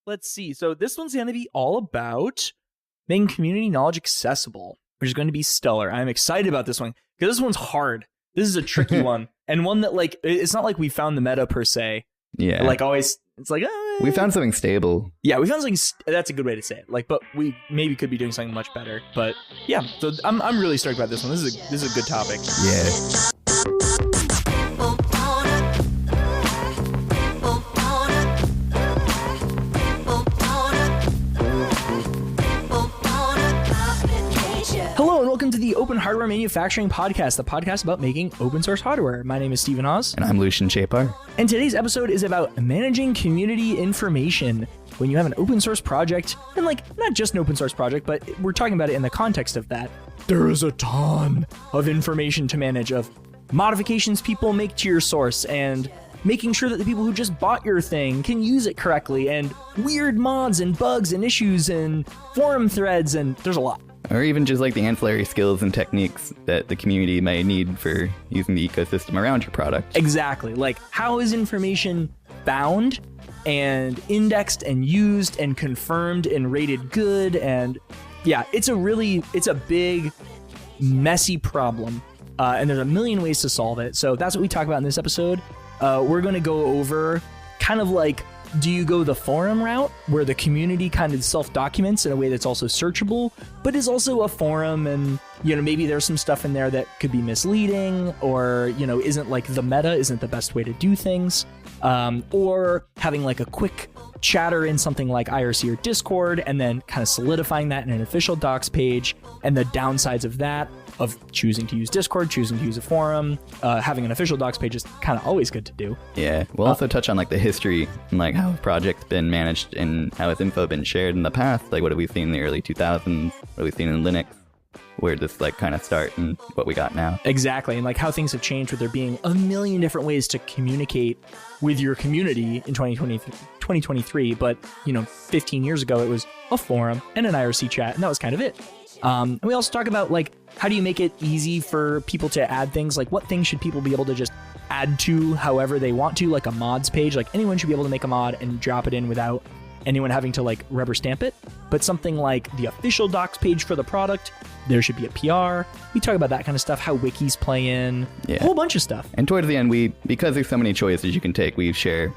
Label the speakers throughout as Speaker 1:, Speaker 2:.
Speaker 1: let's see. So this one's going to be all about making community knowledge accessible, which is going to be stellar. I'm excited about this one because this one's hard. This is a tricky one, and one that, like, it's not like we found the meta per se.
Speaker 2: Yeah.
Speaker 1: Like, always, it's like,
Speaker 2: we found something stable.
Speaker 1: Yeah, we found something. That's a good way to say it. Like, but we maybe could be doing something much better. But yeah, so I'm really stoked about this one. This is a good topic.
Speaker 2: Yeah.
Speaker 1: Hello and welcome to the Open Hardware Manufacturing Podcast, the podcast about making open source hardware. My name is Stephen
Speaker 2: And I'm Lucian Chapar.
Speaker 1: And today's episode is about managing community information when you have an open source project, and like not just an open source project, but we're talking about it in the context of that. There is a ton of information to manage, of modifications people make to your source, and making sure that the people who just bought your thing can use it correctly, and weird mods and bugs and issues and forum threads, and there's a lot.
Speaker 2: Or even just like the ancillary skills and techniques that the community may need for using the ecosystem around your product.
Speaker 1: Exactly. Like, how is information found and indexed and used and confirmed and rated good? And yeah, it's a big, messy problem. And there's a million ways to solve it. So that's what we talk about in this episode. We're going to go over kind of like, do you go the forum route where the community kind of self-documents in a way that's also searchable, but is also a forum, and, you know, maybe there's some stuff in there that could be misleading, or, you know, isn't like the meta isn't the best way to do things, or having like a quick chatter in something like IRC or Discord and then kind of solidifying that in an official docs page, and the downsides of that, of choosing to use Discord, choosing to use a forum, having an official docs page is kind of always good to do.
Speaker 2: Yeah, we'll also touch on like the history and like how a project's been managed and how its info been shared in the past. Like, what have we seen in the early 2000s? What have we seen in Linux? Where did this like kind of start and what we got now? Exactly,
Speaker 1: and like how things have changed with there being a million different ways to communicate with your community in 2023. But, you know, 15 years ago, it was a forum and an IRC chat, and that was kind of it. And we also talk about, like, how do you make it easy for people to add things? Like, what things should people be able to just add to however they want to, like a mods page? Like, anyone should be able to make a mod and drop it in without anyone having to, like, rubber stamp it. But something like the official docs page for the product, there should be a PR. We talk about that kind of stuff, how wikis play in, a whole bunch of stuff.
Speaker 2: And towards the end, because there's so many choices you can take, we share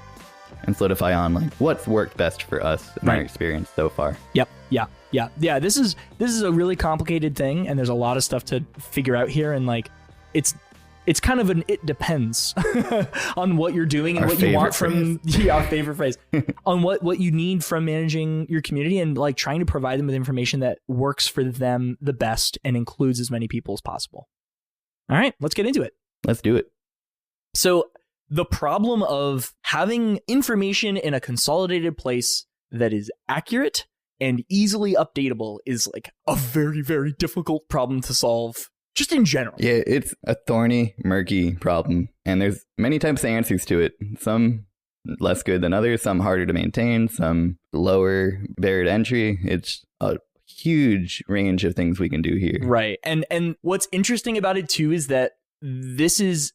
Speaker 2: and solidify on like what's worked best for us in our experience so far.
Speaker 1: Yep. Yeah. This is a really complicated thing, and there's a lot of stuff to figure out here, and like it's kind of it depends on what you're doing and what you want from our favorite phrase on what you need from managing your community, and like trying to provide them with information that works for them the best and includes as many people as possible. All right, let's get into it.
Speaker 2: Let's do it.
Speaker 1: So the problem of having information in a consolidated place that is accurate and easily updatable is like a very, very difficult problem to solve, just in general.
Speaker 2: Yeah, it's a thorny, murky problem, and there's many types of answers to it. Some less good than others, some harder to maintain, some lower barrier to entry. It's a huge range of things we can do here.
Speaker 1: Right. And what's interesting about it too is that this is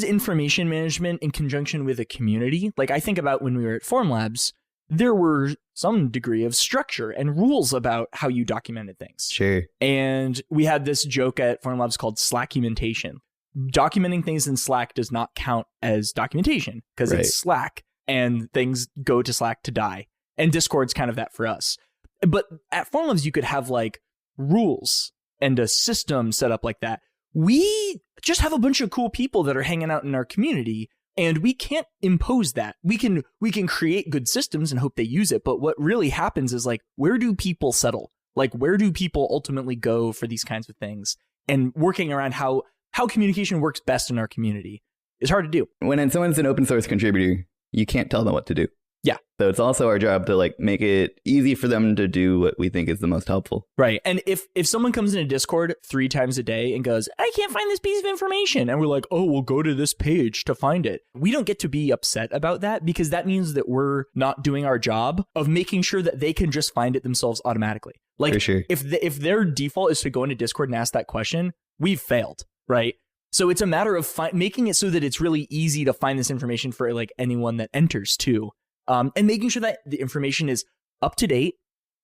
Speaker 1: information management in conjunction with a community. Like, I think about when we were at Forum Labs, there were some degree of structure and rules about how you documented things.
Speaker 2: Sure.
Speaker 1: And we had this joke at Forum Labs called Slackumentation. Documenting things in Slack does not count as documentation because it's Slack and things go to Slack to die. And Discord's kind of that for us. But at Forum Labs, you could have like rules and a system set up like that. We just have a bunch of cool people that are hanging out in our community, and we can't impose that. We can create good systems and hope they use it, but what really happens is, like, where do people settle? Like, where do people ultimately go for these kinds of things? And working around how communication works best in our community is hard to do.
Speaker 2: When someone's an open source contributor, you can't tell them what to do.
Speaker 1: Yeah.
Speaker 2: So it's also our job to like make it easy for them to do what we think is the most helpful.
Speaker 1: Right. And if someone comes into Discord 3 times a day and goes, I can't find this piece of information, and we're like, oh, we'll go to this page to find it, we don't get to be upset about that, because that means that we're not doing our job of making sure that they can just find it themselves automatically. Like,
Speaker 2: for sure.
Speaker 1: If their default is to go into Discord and ask that question, we've failed, right? So it's a matter of making it so that it's really easy to find this information for like anyone that enters too. And making sure that the information is up to date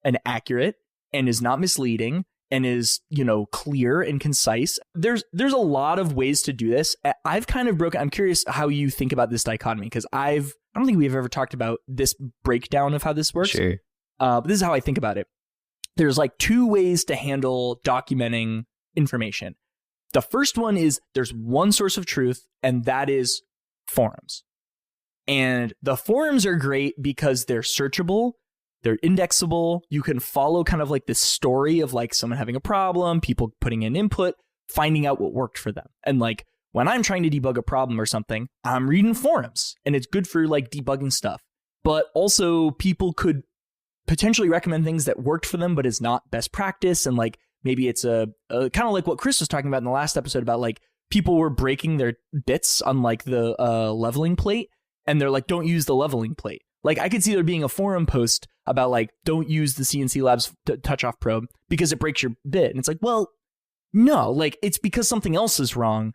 Speaker 1: and accurate and is not misleading and is, clear and concise. There's a lot of ways to do this. I've kind of I'm curious how you think about this dichotomy, because I don't think we've ever talked about this breakdown of how this works.
Speaker 2: Sure.
Speaker 1: But this is how I think about it. There's like two ways to handle documenting information. The first one is there's one source of truth, and that is forums. And the forums are great because they're searchable, they're indexable. You can follow kind of like this story of like someone having a problem, people putting in input, finding out what worked for them. And like when I'm trying to debug a problem or something, I'm reading forums, and it's good for like debugging stuff. But also people could potentially recommend things that worked for them, but is not best practice. And like maybe it's a kind of like what Chris was talking about in the last episode about like people were breaking their bits on like the leveling plate, and they're like, don't use the leveling plate. Like I could see there being a forum post about like, don't use the CNC Labs touch off probe because it breaks your bit. And it's like, well, no, like it's because something else is wrong.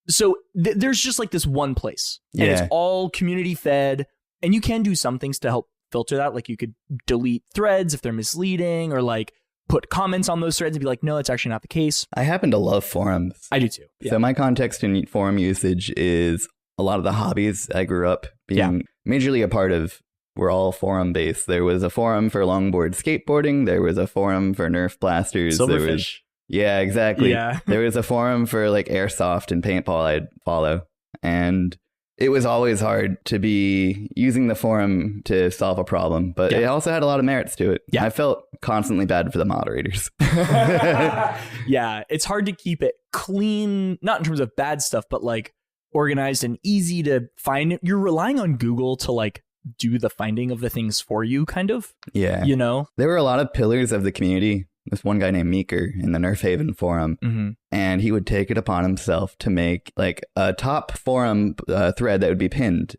Speaker 1: So there's just like this one place, and it's all community fed, and you can do some things to help filter that. Like you could delete threads if they're misleading, or like put comments on those threads and be like, no, it's actually not the case.
Speaker 2: I happen to love forums.
Speaker 1: I do too. Yeah.
Speaker 2: So my context in forum usage is a lot of the hobbies I grew up being majorly a part of were all forum based. There was a forum for longboard skateboarding. There was a forum for Nerf blasters.
Speaker 1: Silverfish.
Speaker 2: Yeah, exactly.
Speaker 1: Yeah.
Speaker 2: There was a forum for like airsoft and paintball I'd follow. And it was always hard to be using the forum to solve a problem, but it also had a lot of merits to it. Yeah. I felt constantly bad for the moderators.
Speaker 1: Yeah, it's hard to keep it clean, not in terms of bad stuff, but like organized and easy to find. You're relying on Google to like do the finding of the things for you, kind of.
Speaker 2: Yeah. There were a lot of pillars of the community. This one guy named Meeker in the Nerf Haven forum, and he would take it upon himself to make like a top forum thread that would be pinned,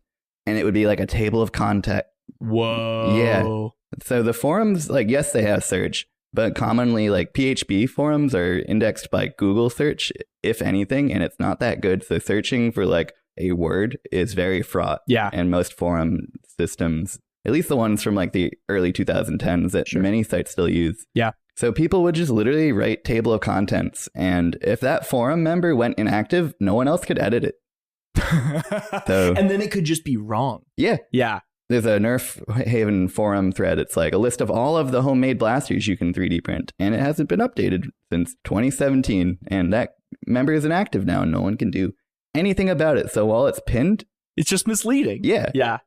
Speaker 2: and it would be like a table of contact.
Speaker 1: Whoa.
Speaker 2: Yeah. So the forums, like, yes, they have search, but commonly like PHP forums are indexed by Google search, if anything, and it's not that good. So searching for like a word is very fraught.
Speaker 1: Yeah.
Speaker 2: And most forum systems, at least the ones from like the early 2010s that many sites still use.
Speaker 1: Yeah.
Speaker 2: So people would just literally write table of contents, and if that forum member went inactive, no one else could edit it.
Speaker 1: And then it could just be wrong.
Speaker 2: Yeah.
Speaker 1: Yeah.
Speaker 2: There's a Nerf Haven forum thread. It's like a list of all of the homemade blasters you can 3D print, and it hasn't been updated since 2017, and that member is inactive now, and no one can do anything about it. So while it's pinned,
Speaker 1: it's just misleading.
Speaker 2: Yeah.
Speaker 1: Yeah.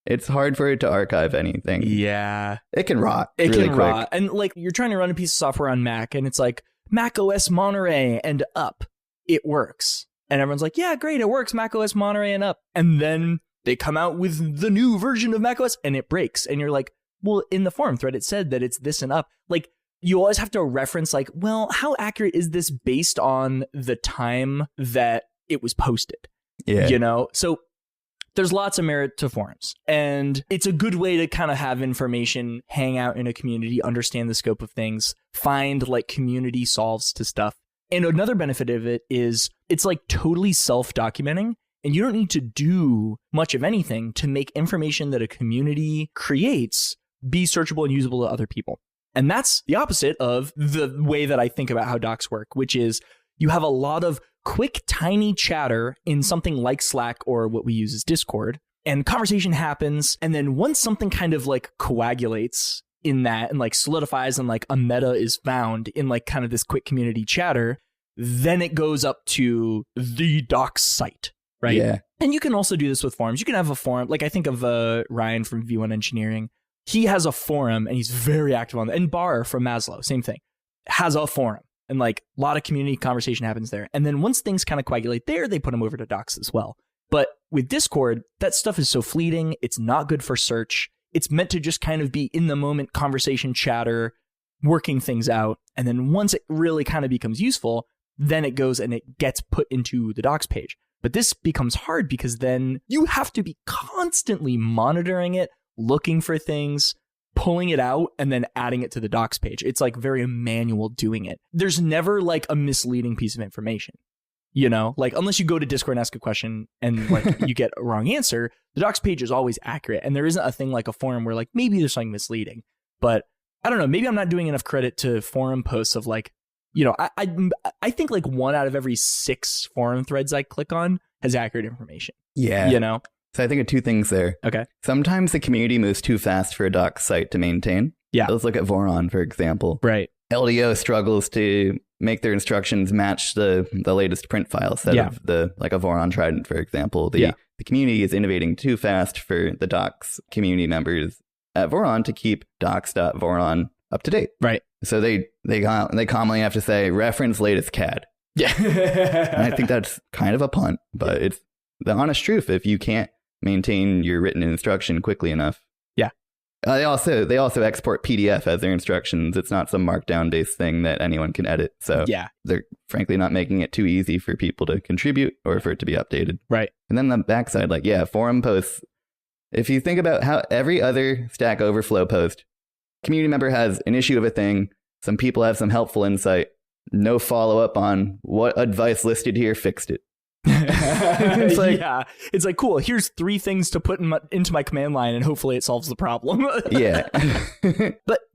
Speaker 2: It's hard for it to archive anything.
Speaker 1: Yeah.
Speaker 2: It can rot.
Speaker 1: It
Speaker 2: really
Speaker 1: can
Speaker 2: quick.
Speaker 1: rot. And like you're trying to run a piece of software on Mac, and it's like Mac OS Monterey and up. It works. And everyone's like, yeah, great, it works, Mac OS Monterey and up. And then they come out with the new version of Mac OS and it breaks. And you're like, well, in the forum thread, it said that it's this and up. Like you always have to reference like, well, how accurate is this based on the time that it was posted?
Speaker 2: Yeah.
Speaker 1: So there's lots of merit to forums, and it's a good way to kind of have information, hang out in a community, understand the scope of things, find like community solves to stuff. And another benefit of it is it's like totally self-documenting, and you don't need to do much of anything to make information that a community creates be searchable and usable to other people. And that's the opposite of the way that I think about how docs work, which is you have a lot of quick, tiny chatter in something like Slack or what we use as Discord, and conversation happens. And then once something kind of like coagulates in that and like solidifies and like a meta is found in like kind of this quick community chatter, then it goes up to the docs site, right?
Speaker 2: Yeah.
Speaker 1: And you can also do this with forums. You can have a forum. Like I think of Ryan from V1 Engineering. He has a forum and he's very active on that. And Bar from Maslow, same thing, has a forum. And like a lot of community conversation happens there. And then once things kind of coagulate there, they put them over to docs as well. But with Discord, that stuff is so fleeting. It's not good for search. It's meant to just kind of be in the moment conversation chatter, working things out. And then once it really kind of becomes useful, then it goes and it gets put into the docs page. But this becomes hard because then you have to be constantly monitoring it, looking for things, pulling it out, and then adding it to the docs page. It's like very manual doing it. There's never like a misleading piece of information, like unless you go to Discord and ask a question and like you get a wrong answer, the docs page is always accurate. And there isn't a thing like a forum where like maybe there's something misleading, But I don't know, maybe I'm not doing enough credit to forum posts of like, I think like 1 out of every 6 forum threads I click on has accurate information.
Speaker 2: Yeah. So I think of 2 things there.
Speaker 1: Okay.
Speaker 2: Sometimes the community moves too fast for a doc site to maintain.
Speaker 1: Yeah.
Speaker 2: Let's look at Voron, for example.
Speaker 1: Right.
Speaker 2: LDO struggles to make their instructions match the latest print file instead of like a Voron Trident, for example. The community is innovating too fast for the docs community members at Voron to keep docs.voron up to date.
Speaker 1: Right.
Speaker 2: So they commonly have to say reference latest CAD.
Speaker 1: Yeah.
Speaker 2: And I think that's kind of a punt, but it's the honest truth. If you can't maintain your written instruction quickly enough. Yeah. They also export PDF as their instructions. It's not some markdown based thing that anyone can edit. So they're frankly not making it too easy for people to contribute or for it to be updated. Right. And then the backside, like, forum posts. If you think about how every other Stack Overflow post, community member has an issue of a thing, some people have some helpful insight, no follow up on what advice listed here fixed it. It's like,
Speaker 1: it's like, cool, here's 3 things to put into my command line and hopefully it solves the problem.
Speaker 2: Yeah.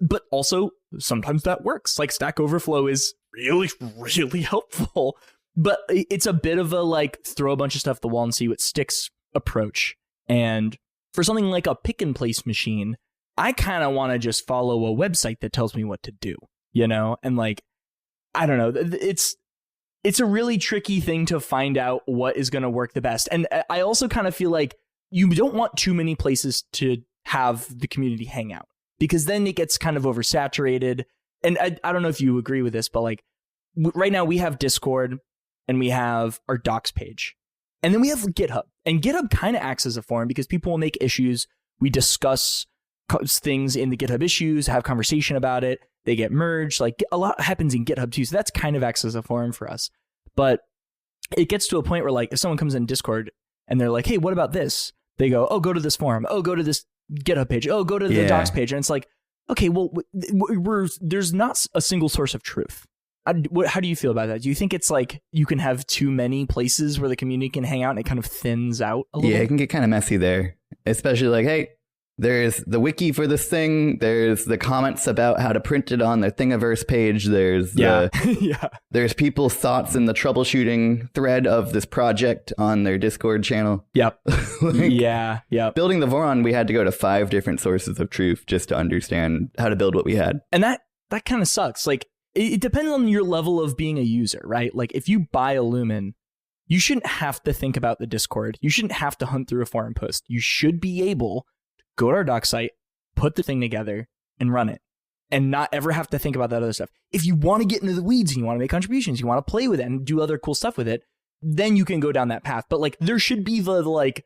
Speaker 1: but also sometimes that works. Like Stack Overflow is really, really helpful, but it's a bit of a like throw a bunch of stuff at the wall and see what sticks approach. And for something like a pick and place machine, I kind of want to just follow a website that tells me what to do, and like, I don't know, it's a really tricky thing to find out what is going to work the best. And I also kind of feel like you don't want too many places to have the community hang out, because then it gets kind of oversaturated. And I don't know if you agree with this, but like right now we have Discord and we have our docs page, and then we have GitHub, and GitHub kind of acts as a forum because people will make issues. We discuss things in the GitHub issues, have conversation about it. They get merged. Like a lot happens in GitHub too. So that's kind of acts as a forum for us. But it gets to a point where like if someone comes in Discord and they're like, hey, what about this? They go, oh, go to this forum. Oh, go to this GitHub page. Oh, go to the docs page. And it's like, okay, well, there's not a single source of truth. How do you feel about that? Do you think it's like you can have too many places where the community can hang out and it kind of thins out a little bit?
Speaker 2: It can get kind of messy there, especially like, hey, there's the wiki for this thing. There's the comments about how to print it on the Thingiverse page. There's there's people's thoughts in the troubleshooting thread of this project on their Discord channel. Yep. Building the Voron, we had to go to 5 different sources of truth just to understand how to build what we had.
Speaker 1: And that kind of sucks. Like it depends on your level of being a user, right? Like if you buy a Lumen, you shouldn't have to think about the Discord. You shouldn't have to hunt through a forum post. You should be able go to our doc site, put the thing together, and run it, and not ever have to think about that other stuff. If you want to get into the weeds and you want to make contributions, you want to play with it and do other cool stuff with it, then you can go down that path. But like, there should be the like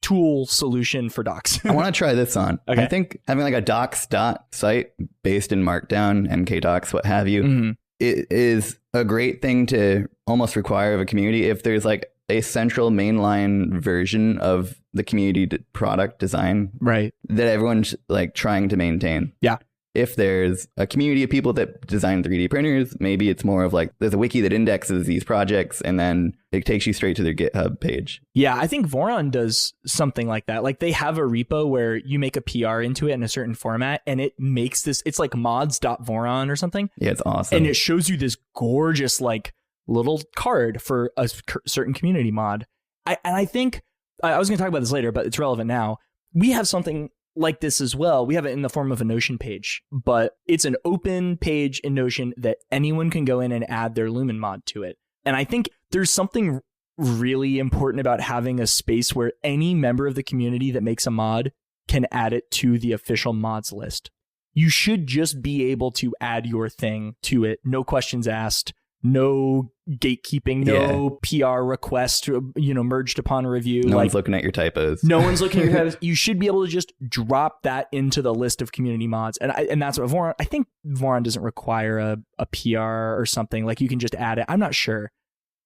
Speaker 1: tool solution for docs.
Speaker 2: I want to try this on. Okay. I think having like a docs.site based in Markdown, MKDocs, what have you, it is a great thing to almost require of a community if there's like a central mainline version of the community product design, right, that everyone's like trying to maintain. Yeah. If there's a community of people that design 3D printers, maybe it's more of like there's a wiki that indexes these projects and then it takes you straight to their GitHub page.
Speaker 1: Yeah, I think Voron does something like that. Like they have a repo where you make a PR into it in a certain format and it makes this, it's like mods.voron or something.
Speaker 2: Yeah, it's awesome.
Speaker 1: And it shows you this gorgeous like little card for a certain community mod. I think I was going to talk about this later, but it's relevant now. We have something like this as well. We have it in the form of a Notion page, but it's an open page in Notion that anyone can go in and add their Lumen mod to it. And I think there's something really important about having a space where any member of the community that makes a mod can add it to the official mods list. You should just be able to add your thing to it. No questions asked. No gatekeeping, no PR request, merged upon review.
Speaker 2: No one's looking at your typos.
Speaker 1: No one's looking at your typos. You should be able to just drop that into the list of community mods. And that's what Voron, I think Voron doesn't require a PR or something. Like you can just add it. I'm not sure.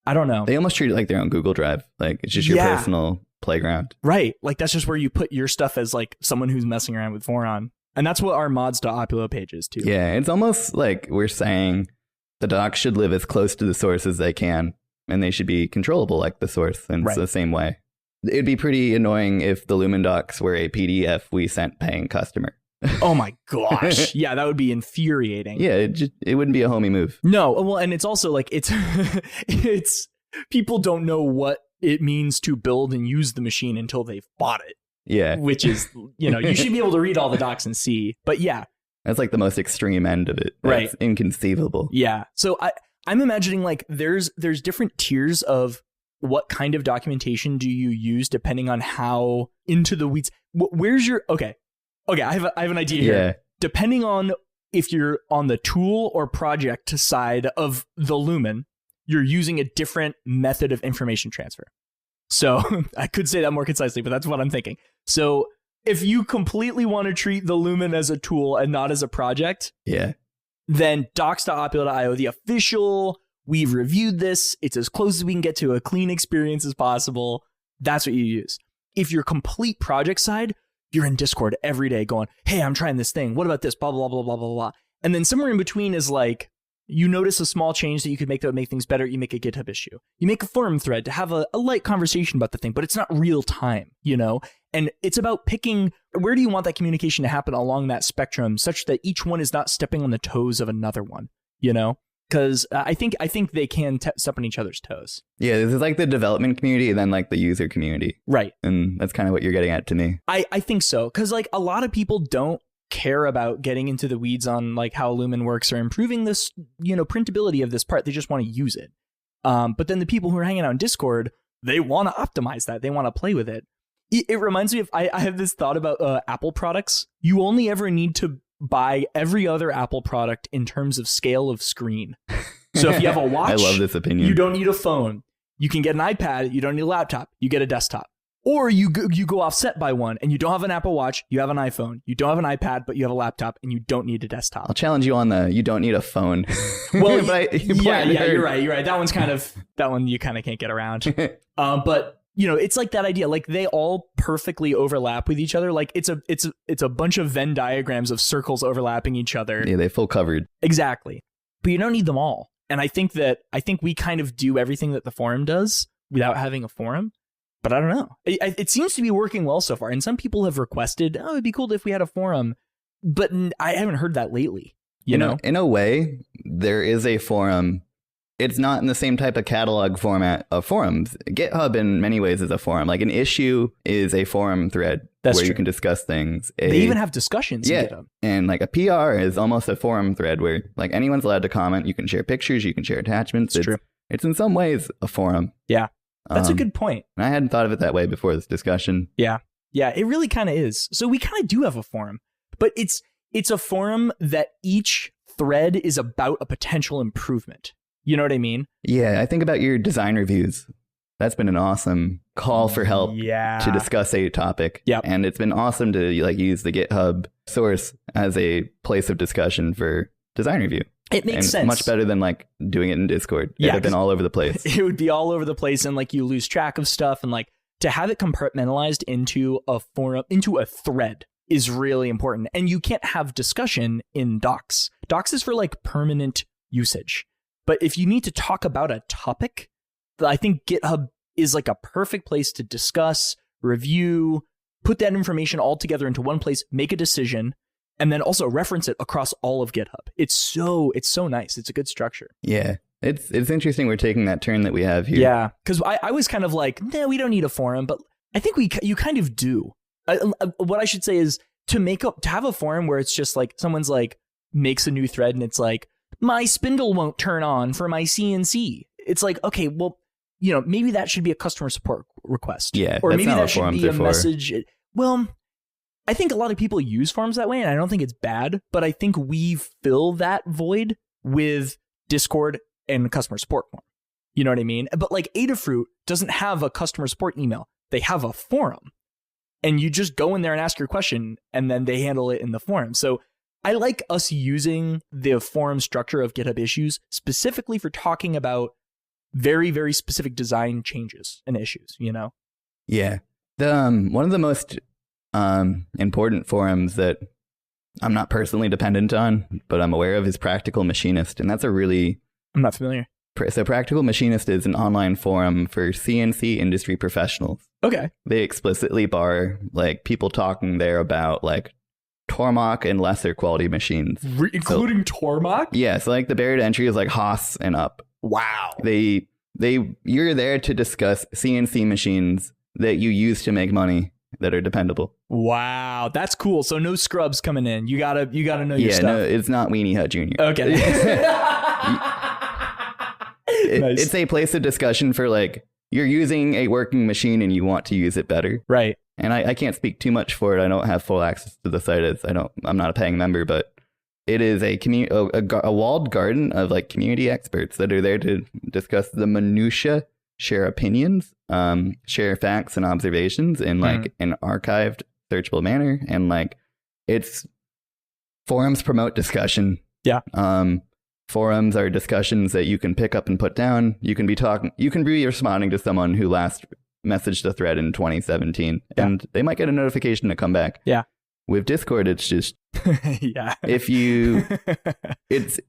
Speaker 1: I don't know.
Speaker 2: They almost treat it like their own Google Drive. Like it's just your personal playground.
Speaker 1: Right. Like that's just where you put your stuff as like someone who's messing around with Voron. And that's what our mods.opulo page is too.
Speaker 2: Yeah. It's almost like we're saying the docs should live as close to the source as they can, and they should be controllable like the source in the same way. It'd be pretty annoying if the Lumen docs were a PDF we sent paying customer.
Speaker 1: Oh my gosh. Yeah, that would be infuriating.
Speaker 2: Yeah, it wouldn't be a homie move.
Speaker 1: No, well, and it's also like it's people don't know what it means to build and use the machine until they've bought it.
Speaker 2: Yeah.
Speaker 1: Which is, you should be able to read all the docs and see. But yeah.
Speaker 2: That's like the most extreme end of it. That's
Speaker 1: right.
Speaker 2: Inconceivable.
Speaker 1: Yeah. So I'm imagining like there's different tiers of what kind of documentation do you use depending on how into the weeds. Where's your okay? I have an idea here.
Speaker 2: Yeah.
Speaker 1: Depending on if you're on the tool or project side of the Lumen, you're using a different method of information transfer. So I could say that more concisely, but that's what I'm thinking. So if you completely want to treat the Lumen as a tool and not as a project,
Speaker 2: yeah,
Speaker 1: then docs.opio.io, the official, we've reviewed this, it's as close as we can get to a clean experience as possible. That's what you use. If you're complete project side, you're in Discord every day going, hey, I'm trying this thing. What about this? Blah, blah, blah, blah, blah, blah. And then somewhere in between is like, you notice a small change that you could make that would make things better. You make a GitHub issue. You make a forum thread to have a light conversation about the thing, but it's not real time, And it's about picking where do you want that communication to happen along that spectrum such that each one is not stepping on the toes of another one, Because I think they can step on each other's toes.
Speaker 2: Yeah, this is like the development community and then like the user community.
Speaker 1: Right.
Speaker 2: And that's kind of what you're getting at to me.
Speaker 1: I think so. Because like a lot of people don't care about getting into the weeds on like how Lumen works or improving this, printability of this part. They just want to use it. But then the people who are hanging out in Discord, they want to optimize that. They want to play with it. It reminds me of, I have this thought about Apple products. You only ever need to buy every other Apple product in terms of scale of screen. So if you have a watch,
Speaker 2: I love this opinion.
Speaker 1: You don't need a phone. You can get an iPad. You don't need a laptop. You get a desktop. Or you go offset by one and you don't have an Apple Watch, you have an iPhone. You don't have an iPad, but you have a laptop and you don't need a desktop.
Speaker 2: I'll challenge you on you don't need a phone.
Speaker 1: Well, you're right. That one you kind of can't get around. But it's like that idea, like they all perfectly overlap with each other. Like it's a bunch of Venn diagrams of circles overlapping each other.
Speaker 2: Yeah, they full covered.
Speaker 1: Exactly. But you don't need them all. And I think we kind of do everything that the forum does without having a forum. But I don't know. It seems to be working well so far. And some people have requested, it'd be cool if we had a forum. But I haven't heard that lately. You know?
Speaker 2: In a way, there is a forum. It's not in the same type of catalog format of forums. GitHub in many ways is a forum. Like an issue is a forum thread where you can discuss things.
Speaker 1: They even have discussions in GitHub.
Speaker 2: And like a PR is almost a forum thread where like anyone's allowed to comment. You can share pictures. You can share attachments. It's true. It's in some ways a forum.
Speaker 1: Yeah. That's a good point.
Speaker 2: I hadn't thought of it that way before this discussion.
Speaker 1: Yeah. Yeah, it really kind of is. So we kind of do have a forum, but it's a forum that each thread is about a potential improvement. You know what I mean?
Speaker 2: Yeah, I think about your design reviews. That's been an awesome call for help to discuss a topic.
Speaker 1: Yep.
Speaker 2: And it's been awesome to like use the GitHub source as a place of discussion for design review.
Speaker 1: It makes sense.
Speaker 2: Much better than like doing it in Discord. It would have been all over the place.
Speaker 1: It would be all over the place and like you lose track of stuff, and like to have it compartmentalized into a forum, into a thread is really important. And you can't have discussion in docs. Docs is for like permanent usage. But if you need to talk about a topic, I think GitHub is like a perfect place to discuss, review, put that information all together into one place, make a decision, and then also reference it across all of GitHub. It's so nice. It's a good structure.
Speaker 2: Yeah. It's interesting we're taking that turn that we have here.
Speaker 1: Yeah. Because I was kind of like, no, we don't need a forum, but I think you kind of do. What I should say is to have a forum where it's just like someone's like makes a new thread and it's like, my spindle won't turn on for my CNC. It's like, okay, well, maybe that should be a customer support request.
Speaker 2: Yeah.
Speaker 1: Or maybe that should be a message. Well, I think a lot of people use forums that way, and I don't think it's bad, but I think we fill that void with Discord and customer support forum. You know what I mean? But like Adafruit doesn't have a customer support email. They have a forum, and you just go in there and ask your question, and then they handle it in the forum. So I like us using the forum structure of GitHub issues specifically for talking about very, very specific design changes and issues,
Speaker 2: Yeah. One of the most important forums that I'm not personally dependent on, but I'm aware of is Practical Machinist. And that's I'm
Speaker 1: not familiar.
Speaker 2: So Practical Machinist is an online forum for CNC industry professionals.
Speaker 1: Okay.
Speaker 2: They explicitly bar like people talking there about like Tormach and lesser quality machines.
Speaker 1: Including Tormach?
Speaker 2: Yeah, so like the barrier to entry is like Haas and up.
Speaker 1: Wow.
Speaker 2: You're there to discuss CNC machines that you use to make money that are dependable.
Speaker 1: Wow, that's cool. So no scrubs coming in. You gotta know your stuff.
Speaker 2: Yeah, no, it's not Weenie Hut Jr.
Speaker 1: Okay. Nice.
Speaker 2: It's a place of discussion for like, you're using a working machine and you want to use it better.
Speaker 1: Right.
Speaker 2: And I can't speak too much for it. I don't have full access to the site. I'm not a paying member, but it is a walled garden of like community experts that are there to discuss the minutia, share opinions, share facts and observations in like an archived, searchable manner. And like, it's forums promote discussion. Yeah. Forums are discussions that you can pick up and put down. You can be responding to someone who last messaged a thread in 2017, and they might get a notification to come back. Yeah. With Discord, it's just yeah. If you, it's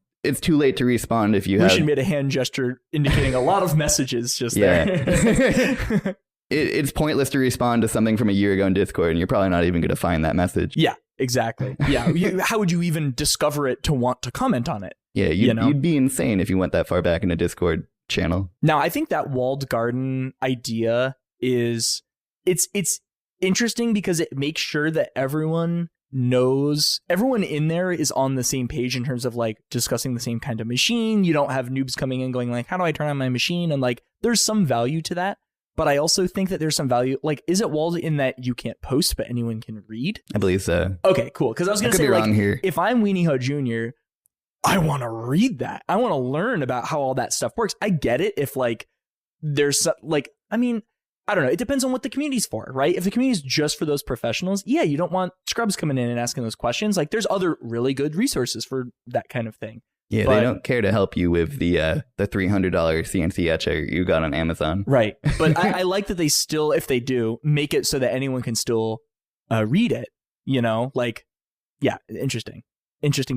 Speaker 2: too late to respond if you have.
Speaker 1: Lucian made a hand gesture indicating a lot of messages just there.
Speaker 2: It's pointless to respond to something from a year ago in Discord, and you're probably not even going to find that message.
Speaker 1: Yeah, exactly. Yeah. How would you even discover it to want to comment on it?
Speaker 2: Yeah, you'd be insane if you went that far back in a Discord channel.
Speaker 1: Now, I think that walled garden idea is it's interesting because it makes sure that everyone in there is on the same page in terms of like discussing the same kind of machine. You don't have noobs coming in going like, how do I turn on my machine? And like, there's some value to that. But I also think that there's some value, like, is it walled in that you can't post, but anyone can read?
Speaker 2: I believe so.
Speaker 1: Okay, cool. Because I was going to say, like, if I'm Weenie Hut Jr., I want to read that. I want to learn about how all that stuff works. I get it if, like, there's, like, I mean, I don't know. It depends on what the community's for, right? If the community is just for those professionals, yeah, you don't want scrubs coming in and asking those questions. Like, there's other really good resources for that kind of thing.
Speaker 2: Yeah, they don't care to help you with the $300 CNC etcher you got on Amazon.
Speaker 1: Right. But I like that they still, if they do, make it so that anyone can still read it, you know? Like, yeah, interesting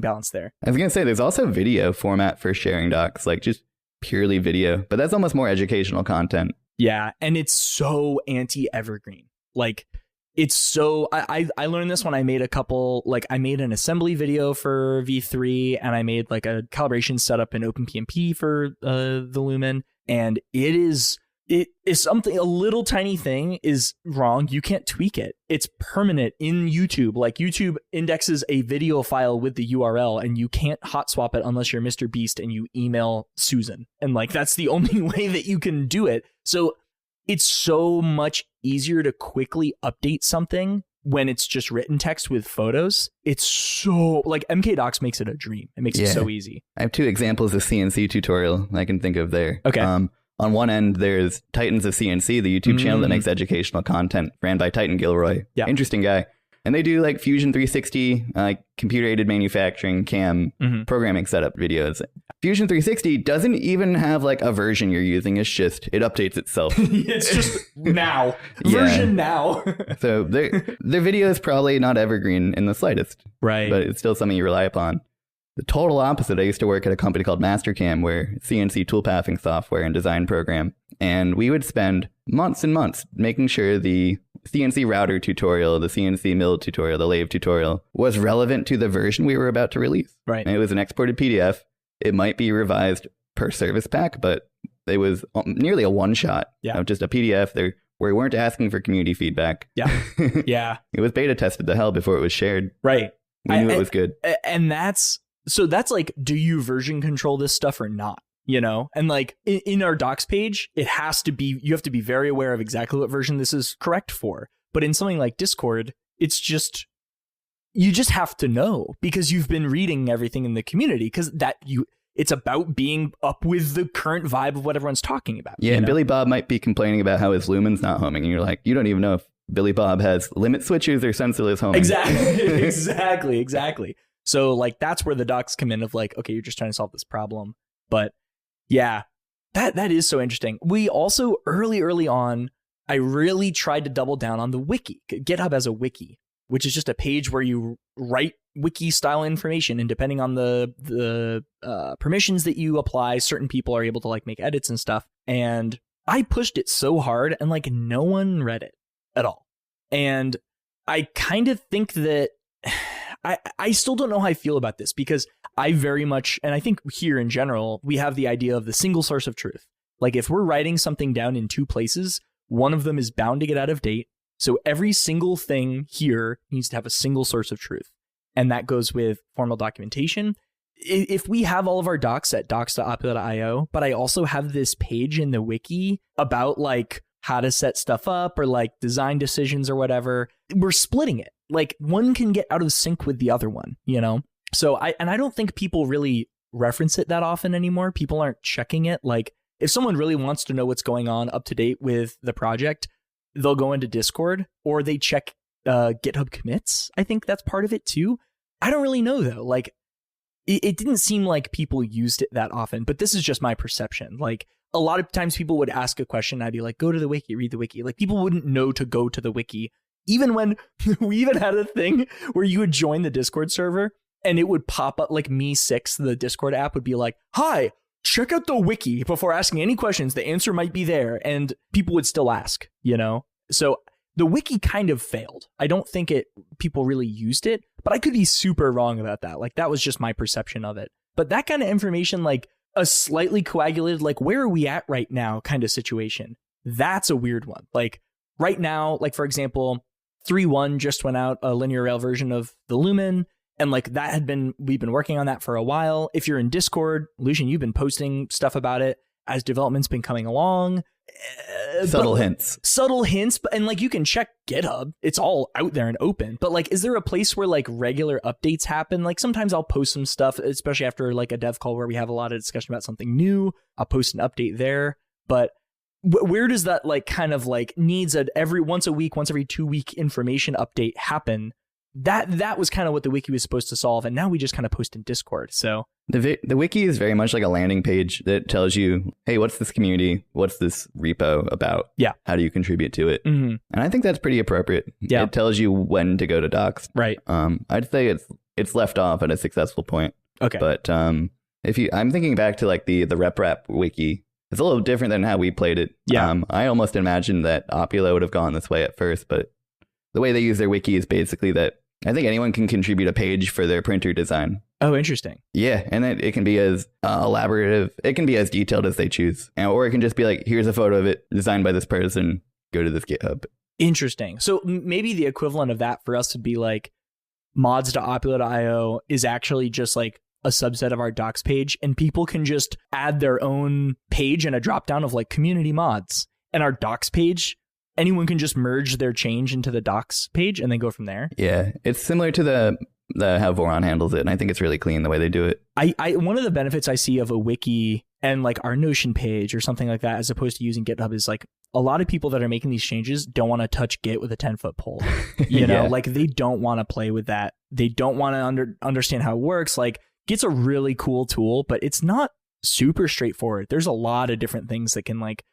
Speaker 1: balance there.
Speaker 2: I was going to say, there's also video format for sharing docs, like just purely video, but that's almost more educational content.
Speaker 1: Yeah, and it's so anti-evergreen. Like, it's so, I learned this when I made I made an assembly video for V3, and I made like a calibration setup in OpenPMP for the Lumen, and it is something, a little tiny thing is wrong, you can't tweak it. It's permanent in YouTube. Like, YouTube indexes a video file with the URL, and you can't hot swap it unless you're Mr. Beast and you email Susan. And like, that's the only way that you can do it. So it's so much easier to quickly update something when it's just written text with photos. It's so, like, MK Docs makes it a dream. It makes it so easy.
Speaker 2: I have two examples of CNC tutorial I can think of there.
Speaker 1: Okay.
Speaker 2: On one end, there's Titans of CNC, the YouTube channel that makes educational content, ran by Titan Gilroy. Yeah. Interesting guy. And they do like Fusion 360, computer aided manufacturing, CAM, programming setup videos. Fusion 360 doesn't even have like a version you're using. It's just, it updates itself.
Speaker 1: It's just now. Version now.
Speaker 2: So their video is probably not evergreen in the slightest. Right. But it's still something you rely upon. The total opposite, I used to work at a company called Mastercam, where CNC toolpathing software and design program. And we would spend months and months making sure the CNC router tutorial, the CNC mill tutorial, the lathe tutorial was relevant to the version we were about to release. Right. And it was an exported PDF. It might be revised per service pack, but it was nearly a one shot. Yeah. Just a PDF there where we weren't asking for community feedback. Yeah. Yeah. It was beta tested to hell before it was shared. Right. We knew it was good.
Speaker 1: And that's like, do you version control this stuff or not? You know, and like in our docs page, you have to be very aware of exactly what version this is correct for. But in something like Discord, it's just, you just have to know because you've been reading everything in the community, because it's about being up with the current vibe of what everyone's talking about.
Speaker 2: Yeah. And Billy Bob might be complaining about how his Lumen's not homing. And you're like, you don't even know if Billy Bob has limit switches or sensorless homing.
Speaker 1: Exactly. So like, that's where the docs come in of like, okay, you're just trying to solve this problem. But yeah, that is so interesting. We also early on, I really tried to double down on the wiki. GitHub has a wiki, which is just a page where you write wiki style information, and depending on the permissions that you apply, certain people are able to like make edits and stuff. And I pushed it so hard, and like no one read it at all. And I kind of think that I still don't know how I feel about this, because I very much, and I think here in general, we have the idea of the single source of truth. Like if we're writing something down in two places, one of them is bound to get out of date. So every single thing here needs to have a single source of truth. And that goes with formal documentation. If we have all of our docs at docs.opula.io, but I also have this page in the wiki about like how to set stuff up or like design decisions or whatever, we're splitting it. Like one can get out of sync with the other one, you know? So I don't think people really reference it that often anymore. People aren't checking it. Like if someone really wants to know what's going on up to date with the project, they'll go into Discord or they check GitHub commits. I think that's part of it too. I don't really know though. Like it didn't seem like people used it that often, but this is just my perception. Like a lot of times people would ask a question. I'd be like, go to the wiki, read the wiki. Like people wouldn't know to go to the wiki. Even when we even had a thing where you would join the Discord server and it would pop up like Me6, the Discord app would be like, hi, check out the wiki before asking any questions. The answer might be there. And people would still ask, you know? So the wiki kind of failed. I don't think people really used it, but I could be super wrong about that. Like that was just my perception of it. But that kind of information, like a slightly coagulated, like where are we at right now kind of situation, that's a weird one. Like right now, like for example, 3.1 just went out, a linear rail version of the Lumen. And like we've been working on that for a while. If you're in Discord, Lucian, you've been posting stuff about it as development's been coming along.
Speaker 2: Subtle hints,
Speaker 1: and like you can check GitHub, it's all out there and open. But like, is there a place where like regular updates happen? Like sometimes I'll post some stuff, especially after like a dev call where we have a lot of discussion about something new. I'll post an update there. But where does that like kind of like needs every once a week, once every 2 week information update happen? That was kind of what the wiki was supposed to solve, and now we just kind of post in Discord. So
Speaker 2: the wiki is very much like a landing page that tells you, hey, what's this community? What's this repo about?
Speaker 1: Yeah.
Speaker 2: How do you contribute to it?
Speaker 1: Mm-hmm.
Speaker 2: And I think that's pretty appropriate.
Speaker 1: Yeah.
Speaker 2: It tells you when to go to docs.
Speaker 1: Right.
Speaker 2: I'd say it's left off at a successful point.
Speaker 1: Okay.
Speaker 2: But I'm thinking back to like the RepRap wiki. It's a little different than how we played it.
Speaker 1: Yeah.
Speaker 2: I almost imagined that Opula would have gone this way at first, but the way they use their wiki is basically that I think anyone can contribute a page for their printer design.
Speaker 1: Oh, interesting.
Speaker 2: Yeah, and it can be as elaborative. It can be as detailed as they choose. Or it can just be like, here's a photo of it designed by this person. Go to this GitHub.
Speaker 1: Interesting. So maybe the equivalent of that for us would be like mods.opula.io is actually just like a subset of our docs page, and people can just add their own page and a drop down of like community mods. And our docs page, anyone can just merge their change into the docs page and then go from there.
Speaker 2: Yeah, it's similar to the how Voron handles it, and I think it's really clean the way they do it.
Speaker 1: I one of the benefits I see of a wiki and like our Notion page or something like that, as opposed to using GitHub, is like a lot of people that are making these changes don't want to touch Git with a 10-foot pole. You know, like they don't want to play with that. They don't want to understand how it works. Like Git's a really cool tool, but it's not super straightforward. There's a lot of different things that can like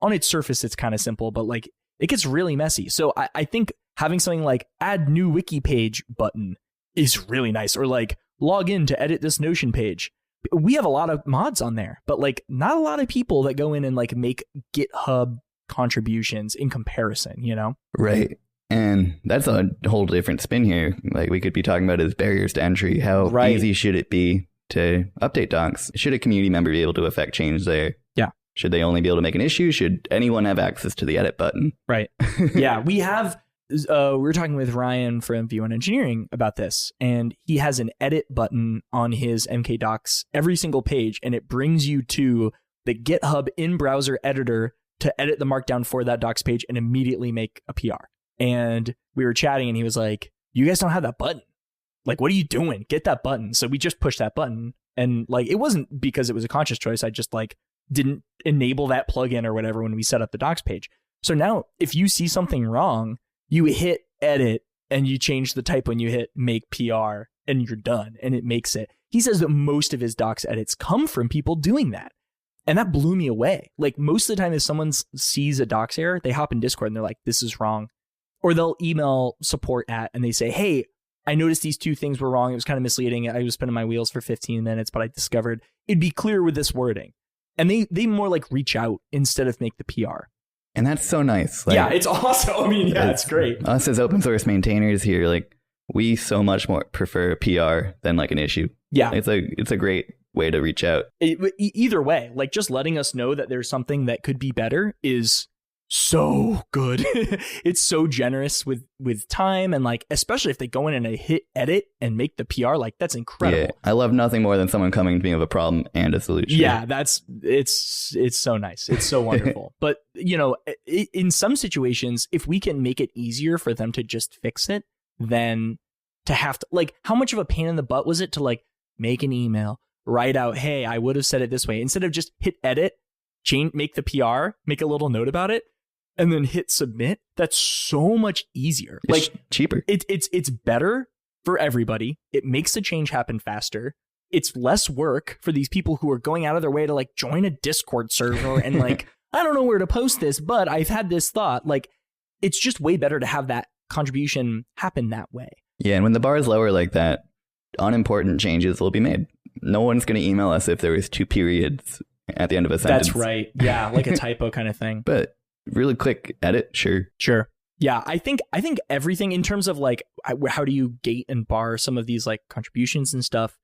Speaker 1: on its surface, it's kind of simple, but like it gets really messy. So I think having something like add new wiki page button is really nice, or like log in to edit this Notion page. We have a lot of mods on there, but like not a lot of people that go in and like make GitHub contributions in comparison, you know?
Speaker 2: Right. And that's a whole different spin here. Like we could be talking about as barriers to entry. How easy should it be to update docs? Should a community member be able to affect change there?
Speaker 1: Yeah.
Speaker 2: Should they only be able to make an issue? Should anyone have access to the edit button?
Speaker 1: Right. Yeah, we have, we were talking with Ryan from V1 Engineering about this, and he has an edit button on his MK Docs every single page, and it brings you to the GitHub in-browser editor to edit the markdown for that docs page and immediately make a PR. And we were chatting, and he was like, you guys don't have that button. Like, what are you doing? Get that button. So we just pushed that button, and like, it wasn't because it was a conscious choice. I just like didn't enable that plugin or whatever when we set up the docs page. So now if you see something wrong, you hit edit and you change the type when you hit make PR and you're done, and it makes it. He says that most of his docs edits come from people doing that. And that blew me away. Like most of the time if someone sees a docs error, they hop in Discord and they're like, this is wrong. Or they'll email support and they say, hey, I noticed these two things were wrong. It was kind of misleading. I was spinning my wheels for 15 minutes, but I discovered it'd be clear with this wording. And they more like reach out instead of make the PR.
Speaker 2: And that's so nice. Like,
Speaker 1: yeah, it's awesome. I mean, yeah, it's great.
Speaker 2: Us as open source maintainers here, like we so much more prefer a PR than like an issue.
Speaker 1: Yeah.
Speaker 2: It's a great way to reach out.
Speaker 1: Either way, like just letting us know that there's something that could be better is so good. It's so generous with time, and like especially if they go in and they hit edit and make the PR, like that's incredible.
Speaker 2: Yeah, I love nothing more than someone coming to me with a problem and a solution.
Speaker 1: Yeah, it's so nice. It's so wonderful. But you know, in some situations, if we can make it easier for them to just fix it, then to have to, like, how much of a pain in the butt was it to like make an email, write out, hey, I would have said it this way, instead of just hit edit, change, make the PR, make a little note about it, and then hit submit. That's so much easier.
Speaker 2: It's
Speaker 1: like
Speaker 2: cheaper.
Speaker 1: It's better for everybody. It makes the change happen faster. It's less work for these people who are going out of their way to like join a Discord server and like, I don't know where to post this, but I've had this thought. Like, it's just way better to have that contribution happen that way.
Speaker 2: Yeah, and when the bar is lower like that, unimportant changes will be made. No one's going to email us if there was 2 periods at the end of a sentence.
Speaker 1: That's right. Yeah, like a typo kind of thing.
Speaker 2: But really quick edit, sure.
Speaker 1: Yeah, I think everything in terms of like how do you gate and bar some of these like contributions and stuff.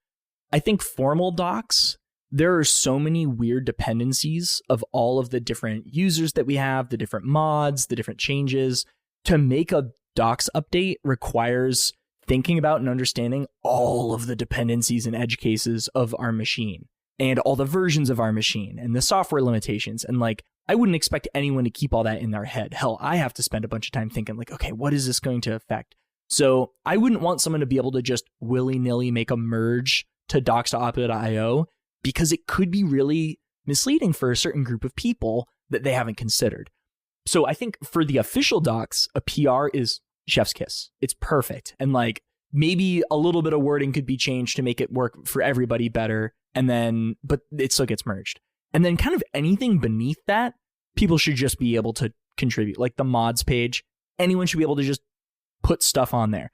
Speaker 1: I think formal docs, there are so many weird dependencies of all of the different users that we have, the different mods, the different changes. To make a docs update requires thinking about and understanding all of the dependencies and edge cases of our machine and all the versions of our machine and the software limitations. And like, I wouldn't expect anyone to keep all that in their head. Hell, I have to spend a bunch of time thinking like, okay, what is this going to affect? So I wouldn't want someone to be able to just willy-nilly make a merge to docs.opio.io, because it could be really misleading for a certain group of people that they haven't considered. So I think for the official docs, a PR is chef's kiss. It's perfect. And like maybe a little bit of wording could be changed to make it work for everybody better. And then, but it still gets merged. And then kind of anything beneath that, people should just be able to contribute. Like the mods page, anyone should be able to just put stuff on there.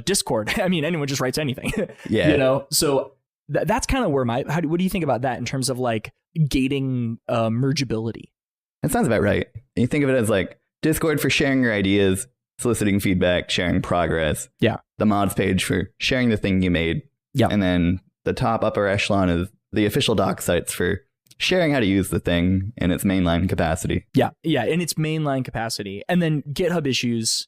Speaker 1: Discord, I mean, anyone just writes anything.
Speaker 2: Yeah.
Speaker 1: You know, so that's kind of where what do you think about that in terms of like gating mergeability?
Speaker 2: That sounds about right. You think of it as like Discord for sharing your ideas, soliciting feedback, sharing progress.
Speaker 1: Yeah.
Speaker 2: The mods page for sharing the thing you made.
Speaker 1: Yeah.
Speaker 2: And then the top upper echelon is the official doc sites for sharing how to use the thing in its mainline capacity.
Speaker 1: Yeah. Yeah. In its mainline capacity. And then GitHub issues,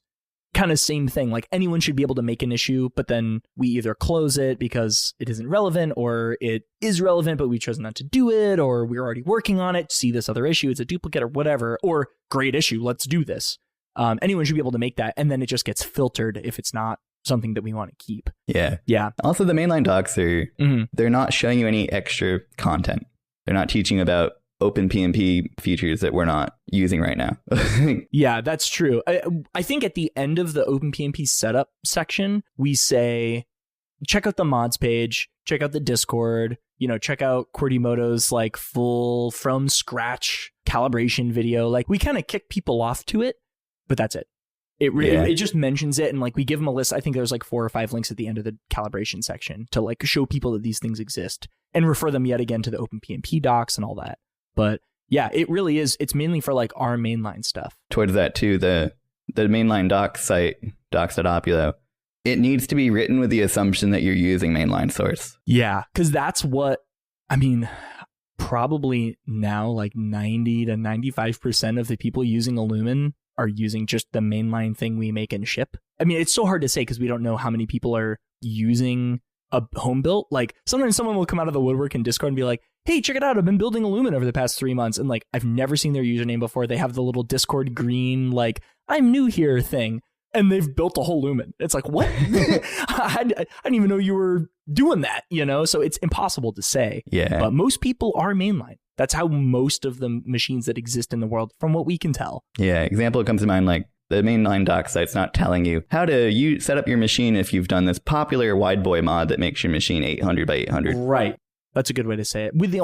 Speaker 1: kind of same thing. Like anyone should be able to make an issue, but then we either close it because it isn't relevant, or it is relevant, but we chose not to do it, or we're already working on it. See this other issue, it's a duplicate or whatever, or great issue, let's do this. Anyone should be able to make that. And then it just gets filtered if it's not something that we want to keep.
Speaker 2: Yeah.
Speaker 1: Yeah.
Speaker 2: Also, the mainline docs are, they're not showing you any extra content. They're not teaching about OpenPMP features that we're not using right now.
Speaker 1: Yeah, that's true. I think at the end of the OpenPMP setup section, we say, check out the mods page, check out the Discord, you know, check out Querdimoto's like full from scratch calibration video. Like we kind of kick people off to it, but that's it. It just mentions it, and like we give them a list. I think there's like 4 or 5 links at the end of the calibration section to like show people that these things exist and refer them yet again to the OpenPMP docs and all that. But yeah, it really is. It's mainly for like our mainline stuff.
Speaker 2: Towards that too, the mainline doc site, docs.opio, it needs to be written with the assumption that you're using mainline source.
Speaker 1: Yeah, because that's what, I mean, probably now like 90 to 95% of the people using Illumin are using just the mainline thing we make and ship. I mean, it's so hard to say because we don't know how many people are using a home built. Like sometimes someone will come out of the woodwork in Discord and be like, hey, check it out, I've been building Illumin over the past 3 months. And like, I've never seen their username before. They have the little Discord green, like, I'm new here thing. And they've built a whole Lumen. It's like, what? I didn't even know you were doing that, you know? So it's impossible to say.
Speaker 2: Yeah.
Speaker 1: But most people are mainline. That's how most of the machines that exist in the world, from what we can tell.
Speaker 2: Yeah. Example comes to mind, like the mainline doc site's not telling you how to set up your machine if you've done this popular wide boy mod that makes your machine 800 by 800.
Speaker 1: Right. That's a good way to say it. With the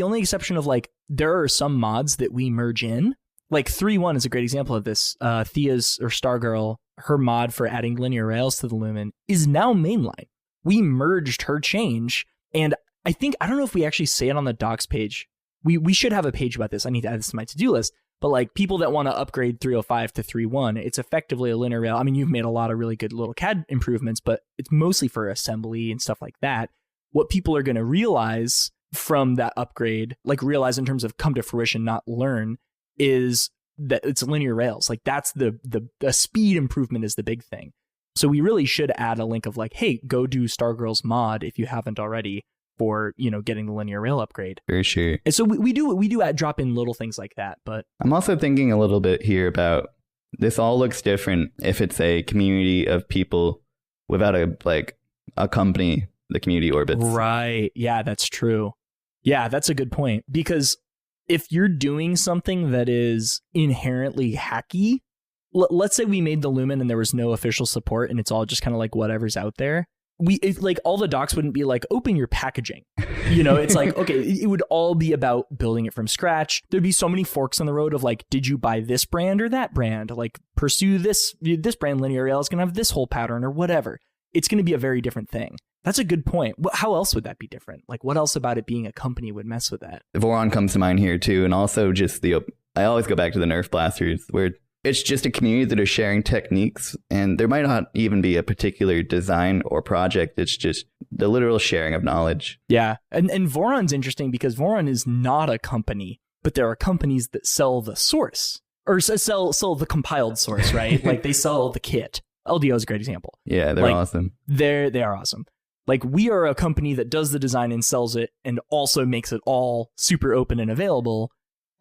Speaker 1: only exception of like, there are some mods that we merge in. Like 3.1 is a great example of this. Thea's or Stargirl, her mod for adding linear rails to the Lumen is now mainline. We merged her change. And I don't know if we actually say it on the docs page. We should have a page about this. I need to add this to my to-do list. But like people that want to upgrade 305 to 3.1, it's effectively a linear rail. I mean, you've made a lot of really good little CAD improvements, but it's mostly for assembly and stuff like that. What people are going to realize from that upgrade, like realize in terms of come to fruition, not learn, is that it's linear rails. Like that's the speed improvement is the big thing. So we really should add a link of like, hey, go do Stargirl's mod if you haven't already for, getting the linear rail upgrade.
Speaker 2: For sure.
Speaker 1: And so we do drop in little things like that. But
Speaker 2: I'm also thinking a little bit here about this all looks different if it's a community of people without a company the community orbits.
Speaker 1: Right. Yeah, that's true. Yeah, that's a good point. Because if you're doing something that is inherently hacky, let's say we made the Lumen and there was no official support and it's all just kind of like whatever's out there. All the docs wouldn't be like, open your packaging. It's like, okay, it would all be about building it from scratch. There'd be so many forks on the road of like, did you buy this brand or that brand? Like pursue this brand linear rail is going to have this whole pattern or whatever. It's going to be a very different thing. That's a good point. How else would that be different? Like what else about it being a company would mess with that?
Speaker 2: Voron comes to mind here too. And also just I always go back to the Nerf blasters where it's just a community that are sharing techniques, and there might not even be a particular design or project. It's just the literal sharing of knowledge.
Speaker 1: Yeah. And Voron's interesting because Voron is not a company, but there are companies that sell the source or sell the compiled source, right? Like they sell the kit. LDO is a great example.
Speaker 2: Yeah, they're awesome.
Speaker 1: They are awesome. Like we are a company that does the design and sells it and also makes it all super open and available.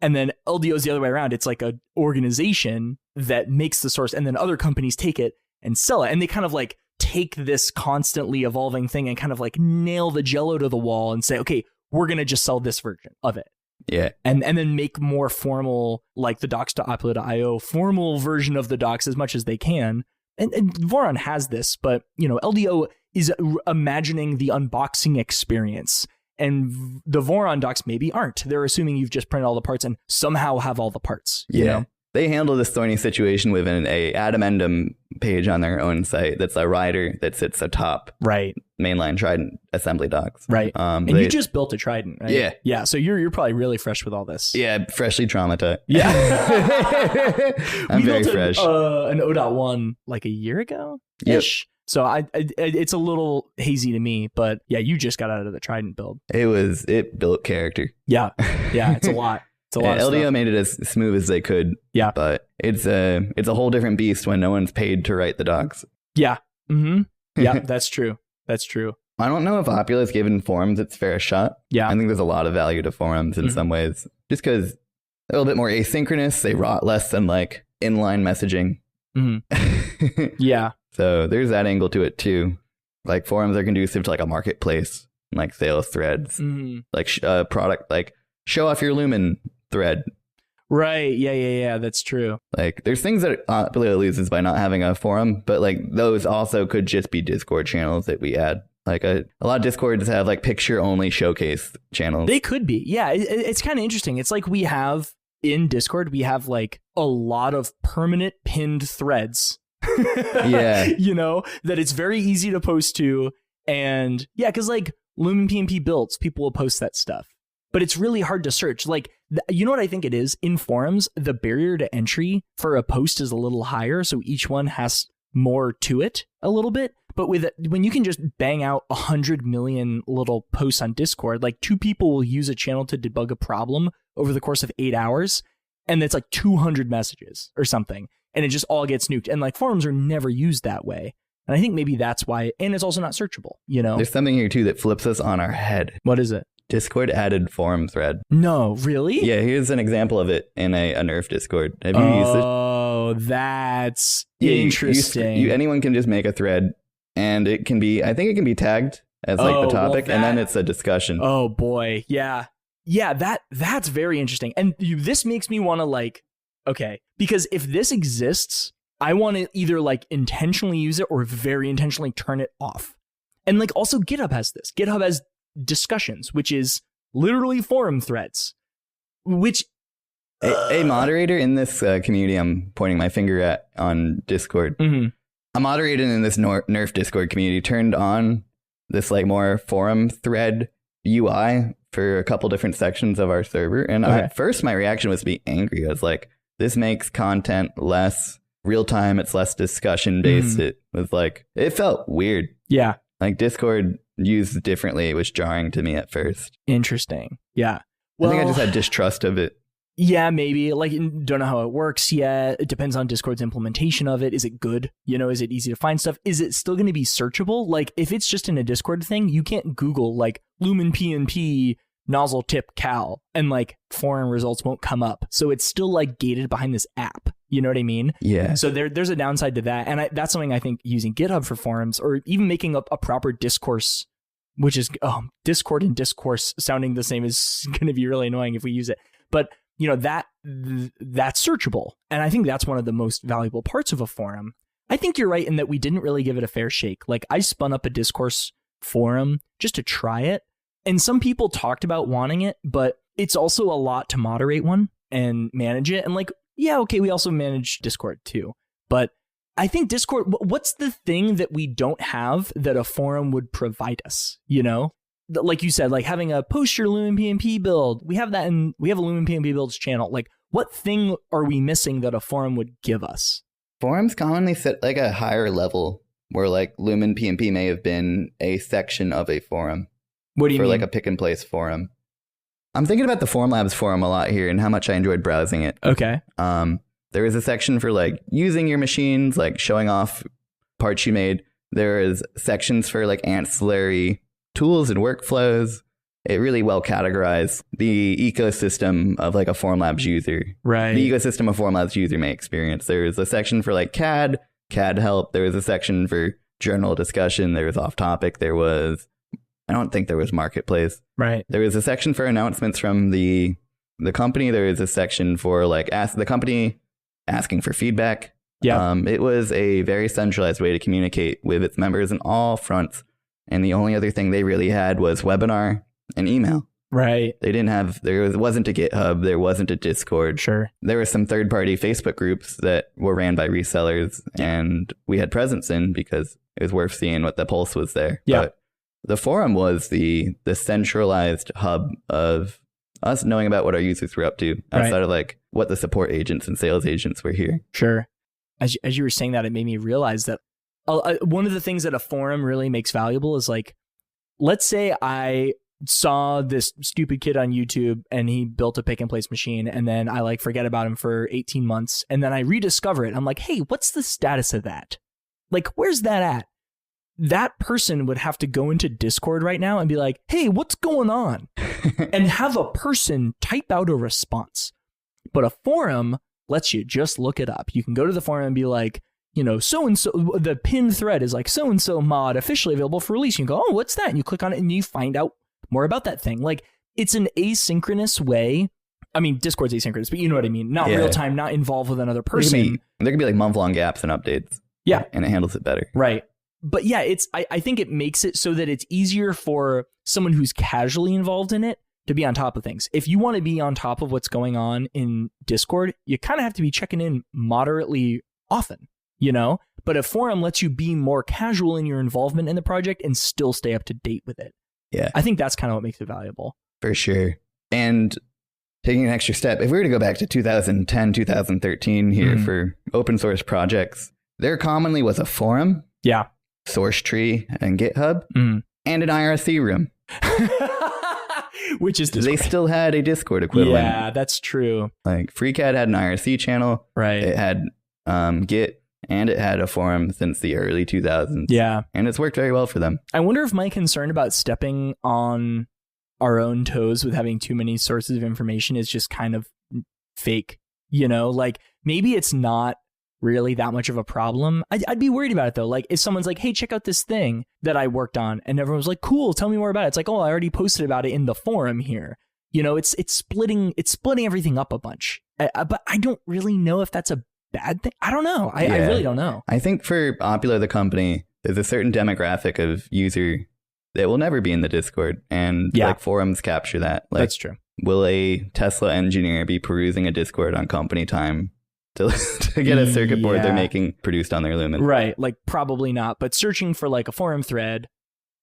Speaker 1: And then LDO is the other way around. It's like an organization that makes the source and then other companies take it and sell it. And they kind of like take this constantly evolving thing and kind of like nail the jello to the wall and say, okay, we're going to just sell this version of it.
Speaker 2: Yeah.
Speaker 1: And then make more formal, like the docs.oplo.io formal version of the docs as much as they can. And Voron has this, but, LDO is imagining the unboxing experience. And the Voron docs maybe aren't. They're assuming you've just printed all the parts and somehow have all the parts.
Speaker 2: Yeah. They handle this thorny situation with an addendum page on their own site that's a rider that sits atop mainline Trident assembly docs.
Speaker 1: Right. And you just built a Trident, right?
Speaker 2: Yeah.
Speaker 1: Yeah. So you're probably really fresh with all this.
Speaker 2: Yeah. Freshly traumatized.
Speaker 1: Yeah.
Speaker 2: I'm very fresh.
Speaker 1: An O.1 like a year ago ish. Yep. So it's a little hazy to me, but yeah, you just got out of the Trident build.
Speaker 2: It built character.
Speaker 1: Yeah. Yeah. It's a lot. It's a lot.
Speaker 2: LDO made it as smooth as they could.
Speaker 1: Yeah.
Speaker 2: But it's a whole different beast when no one's paid to write the docs.
Speaker 1: Yeah. Mm-hmm. Yeah, that's true. That's true.
Speaker 2: I don't know if Opula has given forums its fair shot. Yeah. I think there's a lot of value to forums in some ways. Just because they're a little bit more asynchronous. They rot less than like inline messaging.
Speaker 1: Mm-hmm. Yeah.
Speaker 2: So there's that angle to it too. Like forums are conducive to like a marketplace, like sales threads, like product, like show off your Lumen thread.
Speaker 1: Right. Yeah. That's true.
Speaker 2: Like there's things that Opula loses by not having a forum, but like those also could just be Discord channels that we add. Like a lot of Discords have like picture only showcase channels.
Speaker 1: They could be. Yeah. It's kind of interesting. It's like we have in Discord, we have like a lot of permanent pinned threads.
Speaker 2: Yeah.
Speaker 1: That it's very easy to post to. And yeah, because like Lumen PnP builds, people will post that stuff. But it's really hard to search. Like, you know what I think it is? In forums, the barrier to entry for a post is a little higher. So each one has more to it a little bit. But when you can just bang out 100 million little posts on Discord, like 2 people will use a channel to debug a problem over the course of 8 hours. And it's like 200 messages or something. And it just all gets nuked. And like forums are never used that way. And I think maybe that's why. And it's also not searchable,
Speaker 2: There's something here too that flips us on our head.
Speaker 1: What is it?
Speaker 2: Discord added forum thread.
Speaker 1: No, really?
Speaker 2: Yeah, here's an example of it in a Nerf Discord. Have you used it?
Speaker 1: Oh, that's interesting.
Speaker 2: Anyone can just make a thread, and I think it can be tagged as like the topic, and then it's a discussion.
Speaker 1: Oh boy, yeah, that's very interesting. And this makes me want to like, okay, because if this exists, I want to either like intentionally use it or very intentionally turn it off. And like also GitHub has this. GitHub has discussions, which is literally forum threads, which
Speaker 2: a moderator in this community I'm pointing my finger at on Discord, a moderator in this Nerf Discord community turned on this like more forum thread UI for a couple different sections of our server. And at first, my reaction was to be angry. I was like, this makes content less real time. It's less discussion based. It was like, it felt weird.
Speaker 1: Yeah.
Speaker 2: Like Discord used differently. It was jarring to me at first.
Speaker 1: Interesting. Yeah. Well,
Speaker 2: I think I just had distrust of it.
Speaker 1: Yeah, maybe. Like, don't know how it works yet. It depends on Discord's implementation of it. Is it good? You know, is it easy to find stuff? Is it still going to be searchable? Like, if it's just in a Discord thing, you can't Google, like, Lumen PNP nozzle tip cal, and, like, forum results won't come up. So it's still, like, gated behind this app. You know what I mean?
Speaker 2: Yeah.
Speaker 1: So there's a downside to that. And that's something I think using GitHub for forums, or even making a proper discourse, which is Discord and discourse sounding the same, is going to be really annoying if we use it. But you know, that's searchable. And I think that's one of the most valuable parts of a forum. I think you're right in that we didn't really give it a fair shake. Like, I spun up a discourse forum just to try it. And some people talked about wanting it, but it's also a lot to moderate one and manage it. And like, yeah, okay, we also manage Discord too. But I think Discord, what's the thing that we don't have that a forum would provide us, you know? Like you said, like having a post your Lumen PnP build. We have that, and we have a Lumen PnP builds channel. Like, what thing are we missing that a forum would give us?
Speaker 2: Forums commonly sit like a higher level where like Lumen PnP may have been a section of a forum.
Speaker 1: What do you mean?
Speaker 2: For like a pick and place forum. I'm thinking about the Forum Labs forum a lot here and how much I enjoyed browsing it.
Speaker 1: Okay.
Speaker 2: There is a section for like using your machines, like showing off parts you made. There is sections for like ancillary tools and workflows. It really well categorized the ecosystem of like a Forum Labs user.
Speaker 1: Right.
Speaker 2: The ecosystem a Forum Labs user may experience. There's a section for like CAD help. There was a section for journal discussion. There was off topic. I don't think there was marketplace.
Speaker 1: Right.
Speaker 2: There was a section for announcements from the company. There is a section for like the company asking for feedback.
Speaker 1: Yeah.
Speaker 2: It was a very centralized way to communicate with its members on all fronts. And the only other thing they really had was webinar and email.
Speaker 1: Right.
Speaker 2: They didn't have, wasn't a GitHub. There wasn't a Discord.
Speaker 1: Sure.
Speaker 2: There were some third-party Facebook groups that were ran by resellers, and we had presence in because it was worth seeing what the pulse was there.
Speaker 1: Yeah.
Speaker 2: But the forum was the centralized hub of us knowing about what our users were up to outside of like what the support agents and sales agents were here.
Speaker 1: Sure. As you were saying that, it made me realize that one of the things that a forum really makes valuable is like, let's say I saw this stupid kid on YouTube and he built a pick and place machine, and then I like forget about him for 18 months, and then I rediscover it. I'm like, hey, what's the status of that? Like, where's that at? That person would have to go into Discord right now and be like, hey, what's going on? And have a person type out a response. But a forum lets you just look it up. You can go to the forum and be like, you know, so-and-so, the pinned thread is like so-and-so mod officially available for release. You can go, oh, what's that? And you click on it and you find out more about that thing. Like, it's an asynchronous way. I mean, Discord's asynchronous, but you know what I mean? Not real time, not involved with another person.
Speaker 2: There could be like month-long gaps and updates.
Speaker 1: Yeah.
Speaker 2: And it handles it better.
Speaker 1: Right. But yeah, I think it makes it so that it's easier for someone who's casually involved in it to be on top of things. If you want to be on top of what's going on in Discord, you kind of have to be checking in moderately often, you know? But a forum lets you be more casual in your involvement in the project and still stay up to date with it.
Speaker 2: Yeah.
Speaker 1: I think that's kind of what makes it valuable.
Speaker 2: For sure. And taking an extra step, if we were to go back to 2010, 2013 here for open source projects, there commonly was a forum.
Speaker 1: Yeah.
Speaker 2: Source tree and GitHub and an IRC room.
Speaker 1: Which is Discord.
Speaker 2: They still had a Discord equivalent.
Speaker 1: Yeah, that's true.
Speaker 2: Like FreeCAD had an IRC channel.
Speaker 1: Right.
Speaker 2: It had Git, and it had a forum since the early 2000s.
Speaker 1: Yeah.
Speaker 2: And it's worked very well for them.
Speaker 1: I wonder if my concern about stepping on our own toes with having too many sources of information is just kind of fake. You know, like maybe it's not really that much of a problem. I'd be worried about it though. Like if someone's like, hey, check out this thing that I worked on, and everyone's like, cool, tell me more about it. It's like, oh, I already posted about it in the forum here. You know, it's splitting everything up a bunch. But I don't really know if that's a bad thing. I don't know. I really don't know.
Speaker 2: I think for Popular the company, there's a certain demographic of user that will never be in the Discord, and like forums capture that. Like,
Speaker 1: that's true.
Speaker 2: Will a Tesla engineer be perusing a Discord on company time to get a circuit board they're making produced on their Lumen?
Speaker 1: Right. Like probably not, but searching for like a forum thread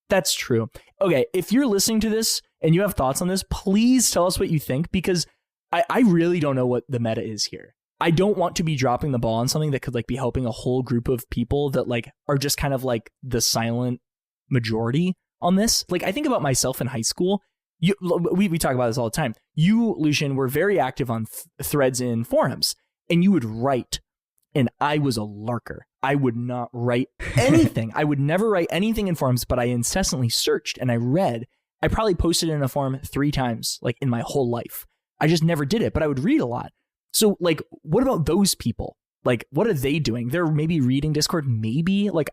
Speaker 1: That's true. Okay, if you're listening to this and you have thoughts on this, please tell us what you think, because I really don't know what the meta is here. I don't want to be dropping the ball on something that could like be helping a whole group of people that like are just kind of like the silent majority on this. Like, I think about myself in high school. We talk about this all the time. You, Lucian, were very active on threads in forums, and you would write, and I was a lurker. I would not write anything. I would never write anything in forums, but I incessantly searched and I read. I probably posted in a forum 3 times, like in my whole life. I just never did it, but I would read a lot. So, like, what about those people? Like, what are they doing? They're maybe reading Discord, maybe, like,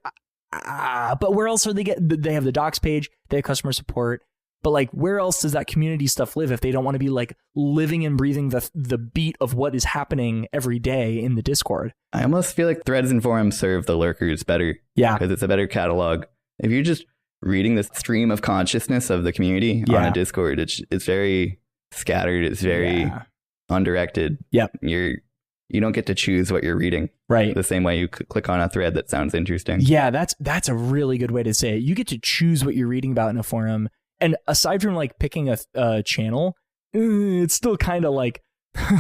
Speaker 1: but where else are they they have the docs page, they have customer support, but like, where else does that community stuff live if they don't want to be like living and breathing the beat of what is happening every day in the Discord?
Speaker 2: I almost feel like threads and forums serve the lurkers better.
Speaker 1: Yeah.
Speaker 2: Because it's a better catalog. If you're just reading the stream of consciousness of the community on a Discord, it's very scattered. It's very undirected.
Speaker 1: Yep.
Speaker 2: You don't get to choose what you're reading.
Speaker 1: Right.
Speaker 2: The same way you click on a thread that sounds interesting.
Speaker 1: Yeah, that's a really good way to say it. You get to choose what you're reading about in a forum. And aside from like picking a channel, it's still kind of like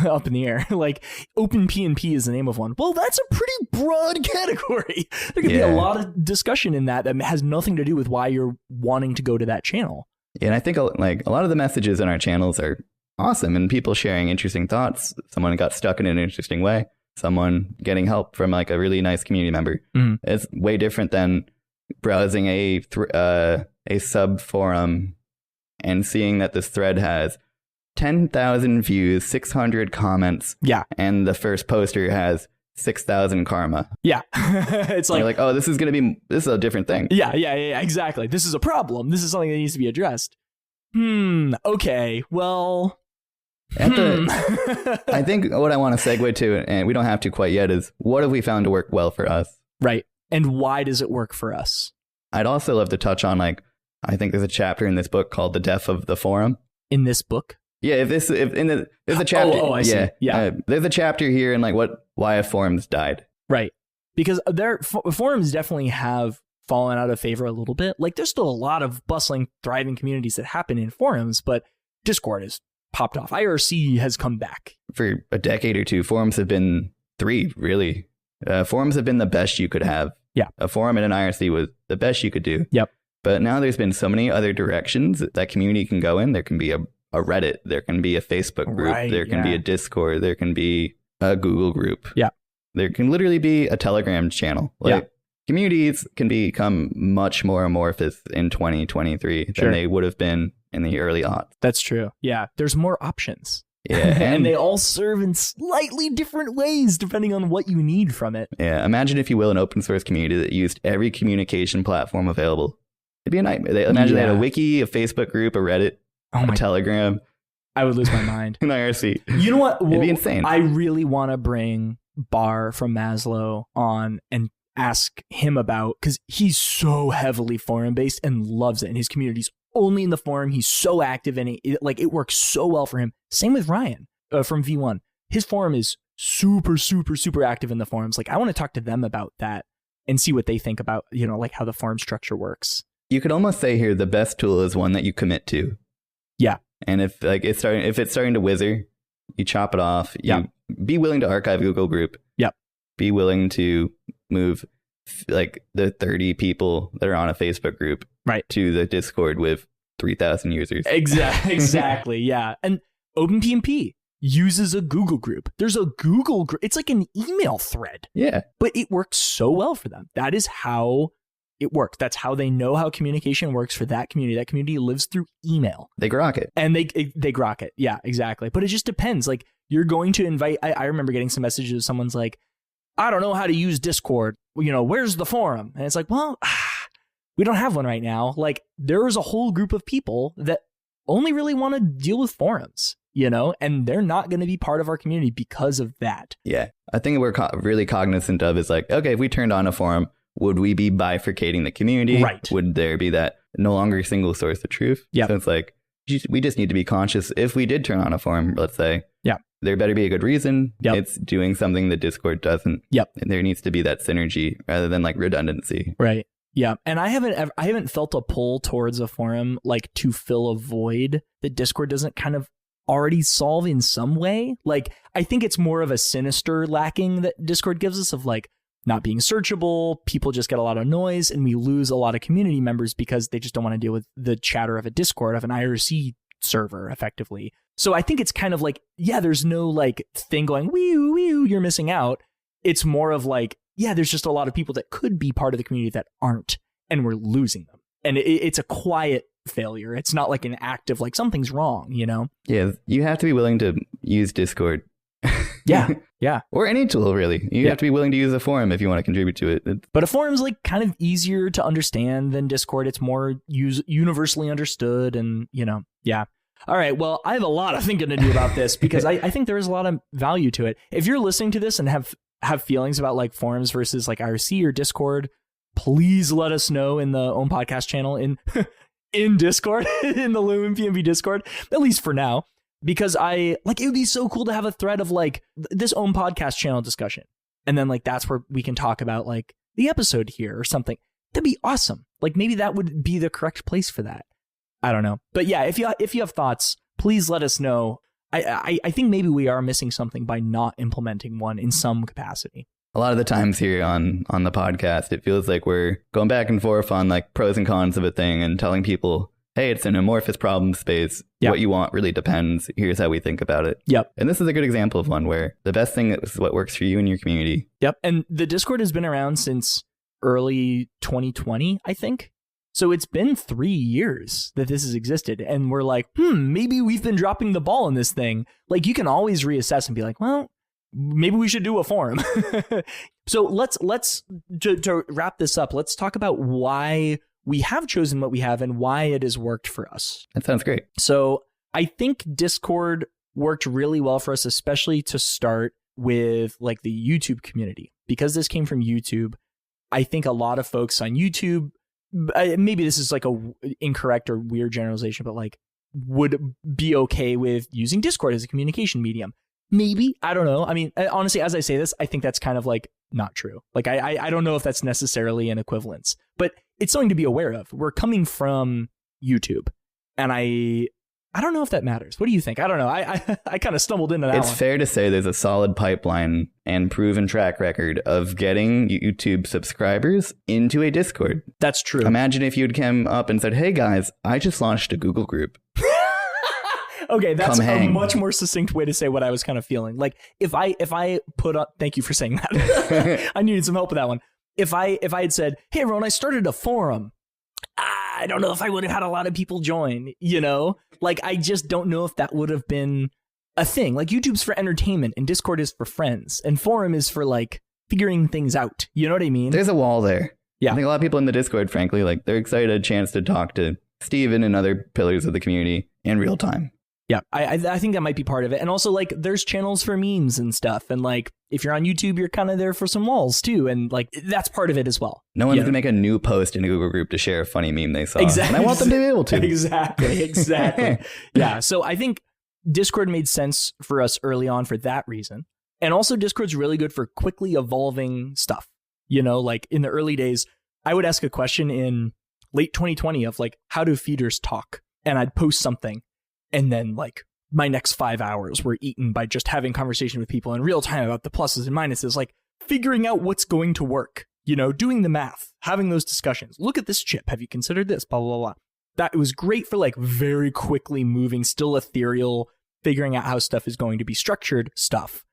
Speaker 1: up in the air. Like Open P&P is the name of one. Well, that's a pretty broad category. There could be a lot of discussion in that has nothing to do with why you're wanting to go to that channel.
Speaker 2: Yeah, and I think like a lot of the messages in our channels are awesome, and people sharing interesting thoughts. Someone got stuck in an interesting way. Someone getting help from like a really nice community member. Mm-hmm. It's way different than browsing a sub forum and seeing that this thread has 10,000 views, 600 comments. Yeah. And the first poster has 6,000 karma.
Speaker 1: Yeah. It's like,
Speaker 2: you're like, oh, this is a different thing.
Speaker 1: Yeah, exactly. This is a problem. This is something that needs to be addressed. Okay. Well,
Speaker 2: I think what I want to segue to, and we don't have to quite yet, is what have we found to work well for us? Right.
Speaker 1: And why does it work for us?
Speaker 2: I'd also love to touch on, like, I think there's a chapter in this book called The Death of the Forum.
Speaker 1: In this book?
Speaker 2: Yeah, there's a chapter.
Speaker 1: I see. Yeah.
Speaker 2: There's a chapter here in like why forums died.
Speaker 1: Right. Because forums definitely have fallen out of favor a little bit. Like, there's still a lot of bustling, thriving communities that happen in forums, but Discord has popped off. IRC has come back.
Speaker 2: For a decade or two, forums have been 3, really. Forums have been the best you could have.
Speaker 1: Yeah.
Speaker 2: A forum and an IRC was the best you could do.
Speaker 1: Yep.
Speaker 2: But now there's been so many other directions that community can go in. There can be a Reddit. There can be a Facebook group. Right, there can be a Discord. There can be a Google group.
Speaker 1: Yeah.
Speaker 2: There can literally be a Telegram channel. Like, communities can become much more amorphous in 2023 than they would have been in the early aughts.
Speaker 1: That's true. Yeah. There's more options.
Speaker 2: Yeah.
Speaker 1: And they all serve in slightly different ways depending on what you need from it.
Speaker 2: Yeah. Imagine, if you will, an open source community that used every communication platform available. It'd be a nightmare. Imagine they had a wiki, a Facebook group, a Reddit, a Telegram.
Speaker 1: I would lose my mind.
Speaker 2: An IRC.
Speaker 1: You know what?
Speaker 2: It'd be insane.
Speaker 1: I really want to bring Bar from Maslow on and ask him about, because he's so heavily forum based and loves it, and his community's only in the forum. He's so active, and it works so well for him. Same with Ryan from V1. His forum is super, super, super active in the forums. Like, I want to talk to them about that and see what they think about, like how the forum structure works.
Speaker 2: You could almost say here the best tool is one that you commit to.
Speaker 1: Yeah.
Speaker 2: And if it's starting to wither, you chop it off. You be willing to archive Google group.
Speaker 1: Yep.
Speaker 2: Be willing to move like the 30 people that are on a Facebook group to the Discord with 3,000 users.
Speaker 1: Exactly. Yeah. And OpenPMP uses a Google group. There's a Google group. It's like an email thread.
Speaker 2: Yeah.
Speaker 1: But it works so well for them. That is how it works. That's how they know how communication works for that community. That community lives through email.
Speaker 2: They grok it.
Speaker 1: And they grok it. Yeah, exactly. But it just depends. Like, you're going to invite, I remember getting some messages. Someone's like, I don't know how to use Discord. Where's the forum? And it's like, well, we don't have one right now. Like, there is a whole group of people that only really want to deal with forums, and they're not going to be part of our community because of that.
Speaker 2: Yeah. I think we're really cognizant of is like, okay, if we turned on a forum, would we be bifurcating the community?
Speaker 1: Right.
Speaker 2: Would there be that no longer single source of truth?
Speaker 1: Yeah.
Speaker 2: So it's like, we just need to be conscious. If we did turn on a forum, let's say, there better be a good reason.
Speaker 1: Yep.
Speaker 2: It's doing something that Discord doesn't.
Speaker 1: Yep.
Speaker 2: And there needs to be that synergy rather than like redundancy.
Speaker 1: Right. Yeah. And I haven't felt a pull towards a forum like to fill a void that Discord doesn't kind of already solve in some way. Like, I think it's more of a sinister lacking that Discord gives us of like not being searchable. People just get a lot of noise and we lose a lot of community members because they just don't want to deal with the chatter of a Discord, of an IRC server effectively. So I think it's kind of like, yeah, there's no like thing going, wee you're missing out. It's more of like, yeah, there's just a lot of people that could be part of the community that aren't, and we're losing them. And it's a quiet failure. It's not like an active, like something's wrong, you know?
Speaker 2: Yeah, you have to be willing to use Discord.
Speaker 1: Yeah.
Speaker 2: Or any tool, really. You have to be willing to use a forum if you want to contribute to it.
Speaker 1: But a forum's like kind of easier to understand than Discord. It's more universally understood and, you know, yeah. All right, well, I have a lot of thinking to do about this because I think there is a lot of value to it. If you're listening to this and have feelings about like forums versus like IRC or Discord, please let us know in the own podcast channel in Discord, in the Lumen PMP Discord, at least for now, because it would be so cool to have a thread of like this own podcast channel discussion. And then like, that's where we can talk about like the episode here or something. That'd be awesome. Like maybe that would be the correct place for that. I don't know. But yeah, if you have thoughts, please let us know. I think maybe we are missing something by not implementing one in some capacity.
Speaker 2: A lot of the times here on the podcast, it feels like we're going back and forth on like pros and cons of a thing and telling people, hey, it's an amorphous problem space. Yep. What you want really depends. Here's how we think about it.
Speaker 1: Yep.
Speaker 2: And this is a good example of one where the best thing is what works for you and your community.
Speaker 1: Yep. And the Discord has been around since early 2020, I think. So it's been 3 years that this has existed. And we're like, maybe we've been dropping the ball in this thing. Like you can always reassess and be like, well, maybe we should do a forum. So let's to wrap this up, let's talk about why we have chosen what we have and why it has worked for us.
Speaker 2: That sounds great.
Speaker 1: So I think Discord worked really well for us, especially to start with like the YouTube community. Because this came from YouTube, I think a lot of folks on YouTube, maybe this is like a incorrect or weird generalization, but like would be okay with using Discord as a communication medium. Maybe, I don't know. I mean, honestly, as I say this, I think that's kind of like not true. Like, I don't know if that's necessarily an equivalence, but it's something to be aware of. We're coming from YouTube, and I don't know if that matters. What do you think? I don't know. I kind of stumbled into that one.
Speaker 2: It's fair to say there's a solid pipeline and proven track record of getting YouTube subscribers into a Discord.
Speaker 1: That's true.
Speaker 2: Imagine if you'd come up and said, hey guys, I just launched a Google group.
Speaker 1: Okay, that's a much more succinct way to say what I was kind of feeling. Like if I put up, thank you for saying that. I needed some help with that one. If I had said, hey everyone, I started a forum, I don't know if I would have had a lot of people join, you know? Like, I just don't know if that would have been a thing. Like, YouTube's for entertainment and Discord is for friends and forum is for, like, figuring things out. You know what I mean?
Speaker 2: There's a wall there.
Speaker 1: Yeah.
Speaker 2: I think a lot of people in the Discord, frankly, like, they're excited a chance to talk to Stephen and other pillars of the community in real time.
Speaker 1: Yeah, I think that might be part of it. And also, like, there's channels for memes and stuff. And, like, if you're on YouTube, you're kind of there for some walls, too. And, like, that's part of it as well.
Speaker 2: No one's going to make a new post in a Google group to share a funny meme they saw.
Speaker 1: Exactly.
Speaker 2: And I want them to be able to.
Speaker 1: Exactly. Yeah, so I think Discord made sense for us early on for that reason. And also, Discord's really good for quickly evolving stuff. You know, like, in the early days, I would ask a question in late 2020 of, like, how do feeders talk? And I'd post something. And then, like, my next 5 hours were eaten by just having conversation with people in real time about the pluses and minuses, like figuring out what's going to work, you know, doing the math, having those discussions. Look at this chip. Have you considered this? Blah, blah, blah. That was great for, like, very quickly moving, still ethereal, figuring out how stuff is going to be structured stuff.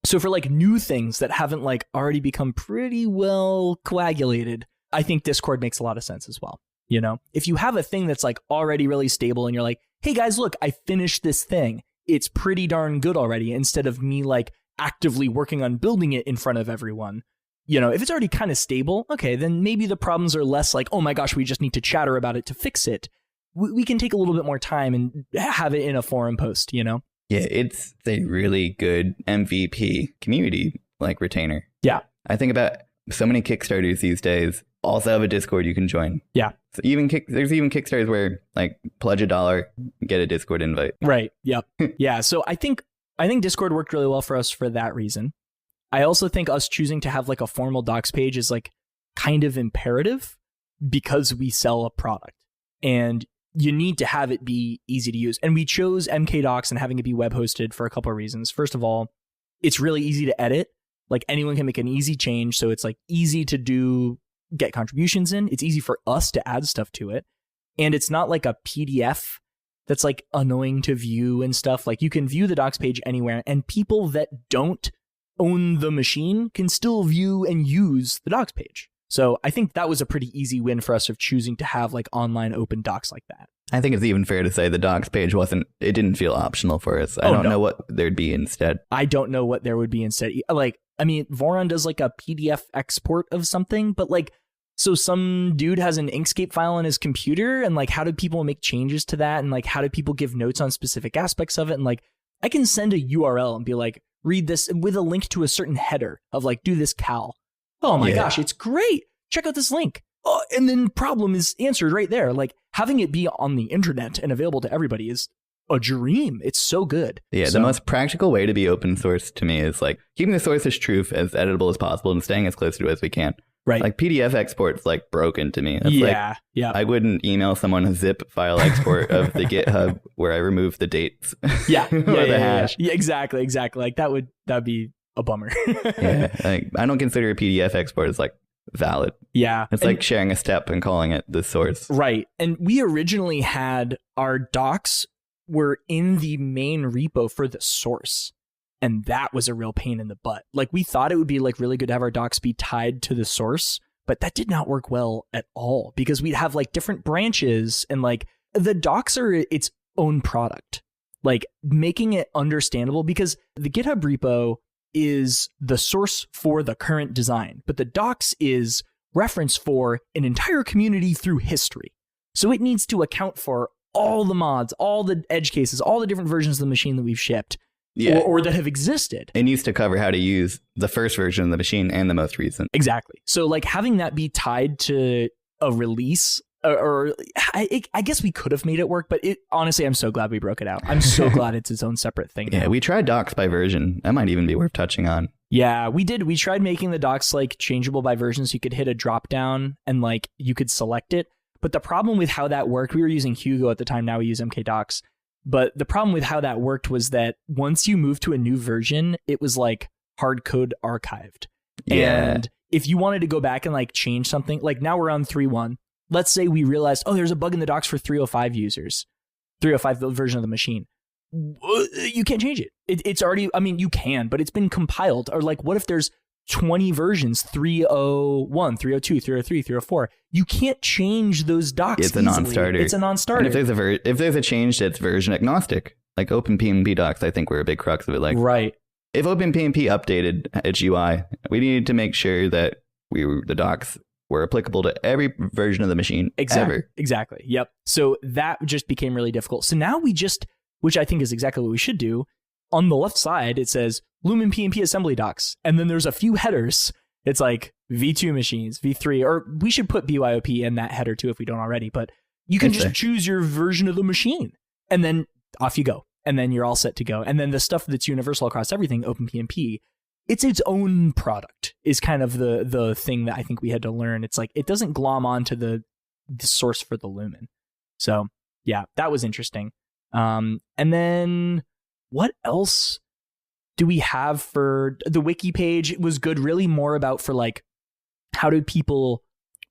Speaker 1: So for, like, new things that haven't, like, already become pretty well coagulated, I think Discord makes a lot of sense as well. You know, if you have a thing that's like already really stable and you're like, hey guys, look, I finished this thing. It's pretty darn good already. Instead of me like actively working on building it in front of everyone. You know, if it's already kind of stable, okay, then maybe the problems are less like, oh my gosh, we just need to chatter about it to fix it. We can take a little bit more time and have it in a forum post, you know?
Speaker 2: Yeah, it's a really good MVP community like retainer.
Speaker 1: Yeah.
Speaker 2: I think about so many Kickstarters these days also have a Discord you can join.
Speaker 1: Yeah.
Speaker 2: So there's even Kickstarters where like pledge $1, get a Discord invite.
Speaker 1: Right. Yep. Yeah. So I think Discord worked really well for us for that reason. I also think us choosing to have like a formal docs page is like kind of imperative because we sell a product, and you need to have it be easy to use. And we chose MKDocs and having it be web hosted for a couple of reasons. First of all, it's really easy to edit. Like anyone can make an easy change. So it's like easy to get contributions in. It's easy for us to add stuff to it. And it's not like a PDF that's like annoying to view and stuff. Like you can view the docs page anywhere, and people that don't own the machine can still view and use the docs page. So I think that was a pretty easy win for us of choosing to have like online open docs like that.
Speaker 2: I think it's even fair to say the docs page it didn't feel optional for us. I don't know what there'd be instead.
Speaker 1: I don't know what there would be instead. Like, I mean, Voron does like a PDF export of something, but like, so some dude has an Inkscape file on his computer, and like, how do people make changes to that? And like, how do people give notes on specific aspects of it? And like, I can send a URL and be like, read this with a link to a certain header of like, do this cal. Oh my gosh, it's great. Check out this link. Oh, and then problem is answered right there. Like having it be on the internet and available to everybody is a dream. It's so good.
Speaker 2: Yeah, the most practical way to be open source to me is like keeping the source as truth, as editable as possible, and staying as close to it as we can.
Speaker 1: Right.
Speaker 2: Like PDF export's like broken to me. That's
Speaker 1: yeah.
Speaker 2: I wouldn't email someone a zip file export of the GitHub where I remove the dates.
Speaker 1: Yeah.
Speaker 2: or the hash.
Speaker 1: Yeah, exactly. Like that'd be a bummer.
Speaker 2: Yeah. Like I don't consider a PDF export as like valid.
Speaker 1: Yeah.
Speaker 2: It's like sharing a step and calling it the source.
Speaker 1: Right. And we originally had our docs were in the main repo for the source. And that was a real pain in the butt. Like we thought it would be like really good to have our docs be tied to the source, but that did not work well at all because we'd have like different branches, and like the docs are its own product, like making it understandable, because the GitHub repo is the source for the current design, but the docs is reference for an entire community through history. So it needs to account for all the mods, all the edge cases, all the different versions of the machine that we've shipped.
Speaker 2: Yeah.
Speaker 1: Or that have existed.
Speaker 2: It needs to cover how to use the first version of the machine and the most recent.
Speaker 1: Exactly. So like having that be tied to a release, or I guess we could have made it work, but honestly, I'm so glad we broke it out. I'm so glad it's its own separate thing.
Speaker 2: Yeah, we tried docs by version. That might even be worth touching on.
Speaker 1: Yeah, we did. We tried making the docs like changeable by version, so you could hit a drop down and like you could select it. But the problem with how that worked, we were using Hugo at the time. Now we use MKDocs. But the problem with how that worked was that once you moved to a new version, it was like hard code archived.
Speaker 2: Yeah.
Speaker 1: And if you wanted to go back and like change something, like now we're on 3.1. Let's say we realized, oh, there's a bug in the docs for 305 users, 305 version of the machine. You can't change it. It's already, I mean, you can, but it's been compiled. Or like, what if there's 20 versions, 301, 302, 303, 304. You can't change those docs
Speaker 2: It's
Speaker 1: easily.
Speaker 2: a non-starter.
Speaker 1: It's a non-starter.
Speaker 2: And if there's a change that's version agnostic, like OpenPMP docs, I think were a big crux of it. Like,
Speaker 1: right.
Speaker 2: If OpenPMP updated its UI, we needed to make sure that the docs were applicable to every version of the machine ever.
Speaker 1: Exactly. Yep. So that just became really difficult. So now we just, which I think is exactly what we should do, on the left side, it says Lumen PMP assembly docs. And then there's a few headers. It's like V2 machines, V3, or we should put BYOP in that header too if we don't already. But you can just choose your version of the machine and then off you go. And then you're all set to go. And then the stuff that's universal across everything, OpenPMP, it's its own product is kind of the thing that I think we had to learn. It's like it doesn't glom onto the source for the Lumen. So yeah, that was interesting. And then what else do we have for the wiki page? It was good, really more about for like, how do people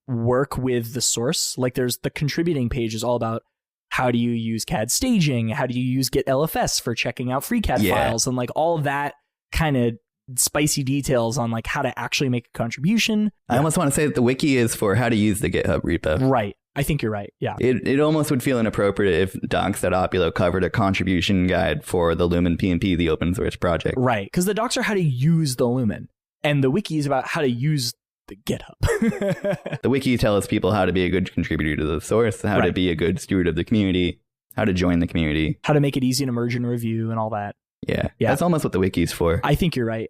Speaker 1: work with the source? Like there's the contributing page is all about how do you use CAD staging? How do you use Git LFS for checking out FreeCAD files? And like all of that kind of spicy details on like how to actually make a contribution.
Speaker 2: I almost want to say that the wiki is for how to use the GitHub repo.
Speaker 1: Right. I think you're right. Yeah.
Speaker 2: It almost would feel inappropriate if docs.opulo covered a contribution guide for the Lumen PMP, the open source project.
Speaker 1: Right. Because the docs are how to use the Lumen and the wiki is about how to use the GitHub.
Speaker 2: The wiki tells people how to be a good contributor to the source, how to be a good steward of the community, how to join the community,
Speaker 1: how to make it easy to merge and review and all that.
Speaker 2: Yeah. That's almost what the wiki's for.
Speaker 1: I think you're right.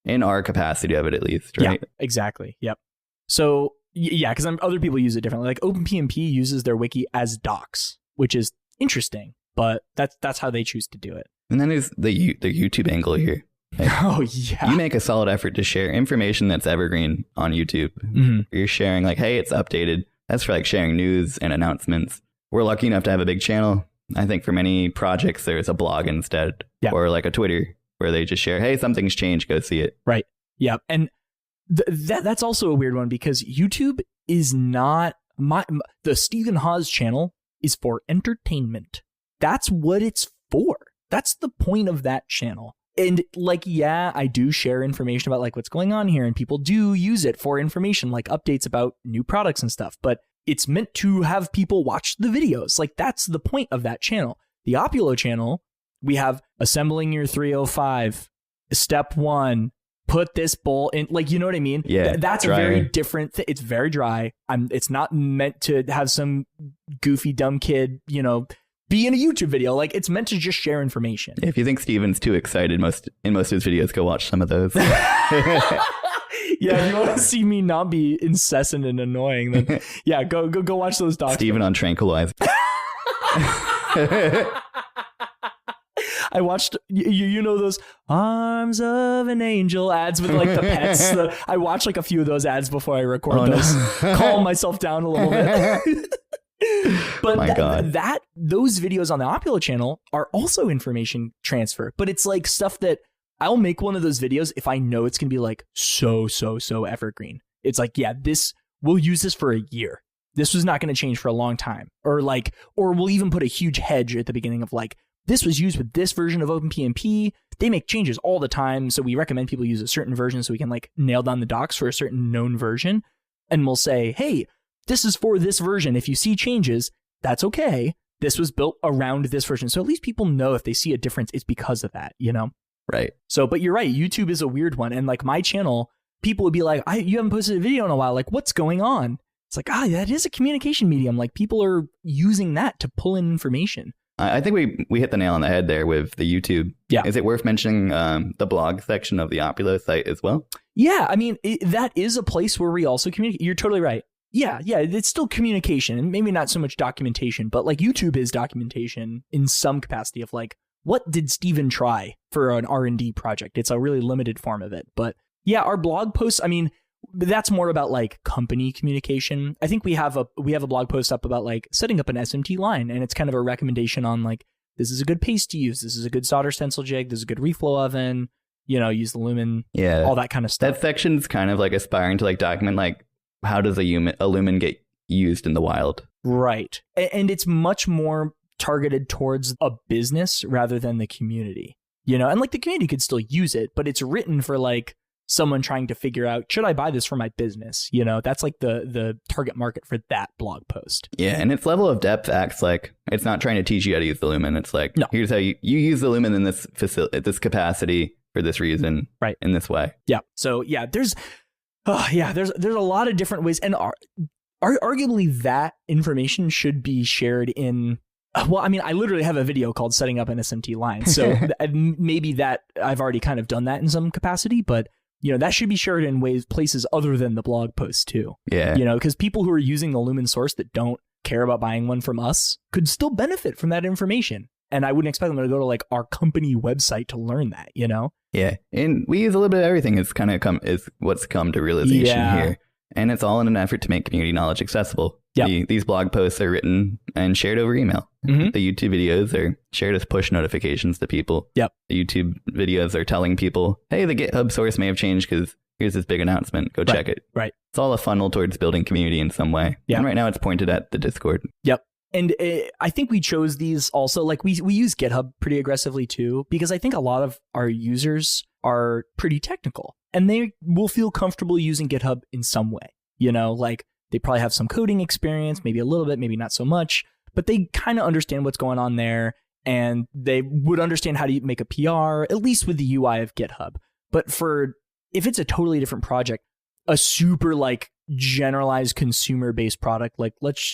Speaker 2: In our capacity of it, at least, right?
Speaker 1: Yeah, exactly. Yep. So yeah, because other people use it differently. Like OpenPMP uses their wiki as docs, which is interesting, but that's how they choose to do it.
Speaker 2: And then there's the YouTube angle here.
Speaker 1: Oh, yeah.
Speaker 2: You make a solid effort to share information that's evergreen on YouTube.
Speaker 1: Mm-hmm.
Speaker 2: You're sharing like, hey, it's updated. That's for like sharing news and announcements. We're lucky enough to have a big channel. I think for many projects, there's a blog instead, or like a Twitter where they just share, hey, something's changed, go see it.
Speaker 1: Right. Yeah. And that's also a weird one because YouTube is not the Stephen Hawes channel is for entertainment. That's what it's for. That's the point of that channel. And like, yeah, I do share information about like what's going on here and people do use it for information, like updates about new products and stuff, but it's meant to have people watch the videos. Like that's the point of that channel. The Opulo channel, we have assembling your 305, step 1, put this bowl in, like, you know what I mean?
Speaker 2: Yeah.
Speaker 1: That's
Speaker 2: dry.
Speaker 1: A very different thing. It's very dry. It's not meant to have some goofy, dumb kid, you know, be in a YouTube video. Like it's meant to just share information.
Speaker 2: If you think Steven's too excited in most of his videos, go watch some of those.
Speaker 1: Yeah, if you want to see me not be incessant and annoying, then yeah, go watch those docs.
Speaker 2: Steven on tranquilizer.
Speaker 1: I watched, you know, those Arms of an Angel ads with like the pets. I watched like a few of those ads before I record those. Calm myself down a little bit. But those videos on the Opulo channel are also information transfer, but it's like stuff that I'll make one of those videos if I know it's going to be like so evergreen. It's like, yeah, we'll use this for a year. This was not going to change for a long time. Or we'll even put a huge hedge at the beginning of like, this was used with this version of OpenPMP. They make changes all the time. So we recommend people use a certain version so we can like nail down the docs for a certain known version. And we'll say, hey, this is for this version. If you see changes, that's okay. This was built around this version. So at least people know if they see a difference, it's because of that, you know?
Speaker 2: Right.
Speaker 1: So, but you're right. YouTube is a weird one. And like my channel, people would be like, you haven't posted a video in a while. Like, what's going on? It's like, that is a communication medium. Like people are using that to pull in information.
Speaker 2: I think we hit the nail on the head there with the YouTube.
Speaker 1: Yeah.
Speaker 2: Is it worth mentioning the blog section of the Opulo site as well?
Speaker 1: Yeah. I mean, that is a place where we also communicate. You're totally right. Yeah. It's still communication and maybe not so much documentation, but like YouTube is documentation in some capacity of like, what did Stephen try for an R&D project? It's a really limited form of it. But yeah, our blog posts, I mean, that's more about like company communication. I think we have a blog post up about like setting up an SMT line, and it's kind of a recommendation on like, this is a good paste to use. This is a good solder stencil jig. This is a good reflow oven, you know, use the lumen, all that kind of stuff.
Speaker 2: That section's kind of like aspiring to like document like, how does a lumen get used in the wild? Right.
Speaker 1: And it's much more targeted towards a business rather than the community, you know, and like the community could still use it, but it's written for like someone trying to figure out, should I buy this for my business? You know, that's like the target market for that blog post.
Speaker 2: Yeah. And its level of depth acts like it's not trying to teach you how to use the lumen. It's like, no, here's how you use the lumen in this facility, at this capacity for this reason, right? In this way.
Speaker 1: Yeah. So yeah, there's a lot of different ways, and arguably that information should be shared in. Well, I mean, I literally have a video called setting up an SMT line. So maybe that I've already kind of done that in some capacity, but you know, that should be shared in places other than the blog post too.
Speaker 2: Yeah.
Speaker 1: You know, because people who are using the lumen source that don't care about buying one from us could still benefit from that information. And I wouldn't expect them to go to like our company website to learn that, you know?
Speaker 2: Yeah. And we use a little bit of everything. It's kind of is what's come to realization here. And it's all in an effort to make community knowledge accessible. Yep. These blog posts are written and shared over email. Mm-hmm. The YouTube videos are shared as push notifications to people.
Speaker 1: Yep.
Speaker 2: The YouTube videos are telling people, hey, the GitHub source may have changed because here's this big announcement. Go check it.
Speaker 1: Right.
Speaker 2: It's all a funnel towards building community in some way. Yeah. And right now it's pointed at the Discord.
Speaker 1: Yep. And I think we chose these also, like we use GitHub pretty aggressively too, because I think a lot of our users are pretty technical and they will feel comfortable using GitHub in some way. You know, like they probably have some coding experience, maybe a little bit, maybe not so much, but they kind of understand what's going on there and they would understand how to make a PR, at least with the UI of GitHub. But if it's a totally different project, a super like generalized consumer-based product, like let's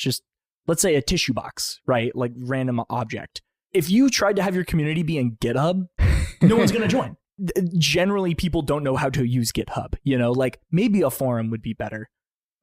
Speaker 1: say a tissue box, right? Like random object. If you tried to have your community be in GitHub, no one's going to join. Generally, people don't know how to use GitHub, you know, like maybe a forum would be better.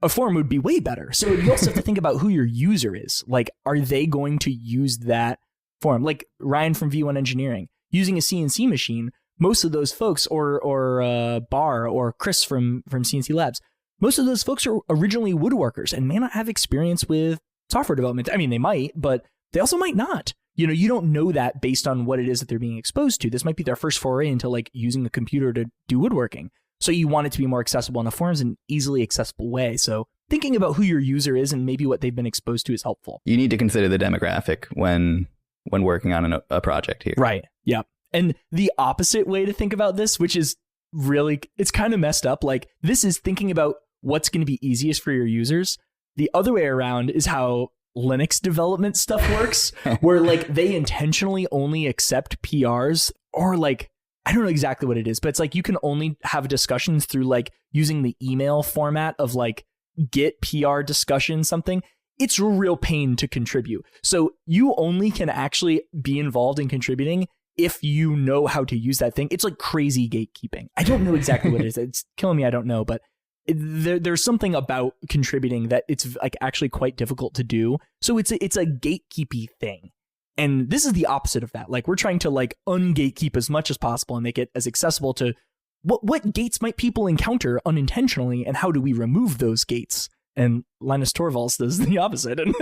Speaker 1: A forum would be way better. So you also have to think about who your user is. Like, are they going to use that forum? Like Ryan from V1 Engineering, using a CNC machine most of those folks, or Bar or Chris from CNC Labs, most of those folks are originally woodworkers and may not have experience with software development. I mean, they might, but they also might not. You know, you don't know that based on what it is that they're being exposed to. This might be their first foray into like using a computer to do woodworking. So you want it to be more accessible in a forms and easily accessible way. So thinking about who your user is and maybe what they've been exposed to is helpful.
Speaker 2: You need to consider the demographic when working on a project here.
Speaker 1: Right. Yeah. And the opposite way to think about this, which is really, it's kind of messed up. Like this is thinking about what's going to be easiest for your users. The other way around is how Linux development stuff works, where like they intentionally only accept PRs, or like, I don't know exactly what it is, but it's like you can only have discussions through like using the email format of like Git PR discussion something. It's a real pain to contribute. So you only can actually be involved in contributing if you know how to use that thing. It's like crazy gatekeeping. I don't know exactly what it is. It's killing me. I don't know, but there's something about contributing that it's like actually quite difficult to do. So it's a gatekeepy thing. And this is the opposite of that. Like we're trying to like ungatekeep as much as possible and make it as accessible to what gates might people encounter unintentionally, and how do we remove those gates? And Linus Torvalds does the opposite and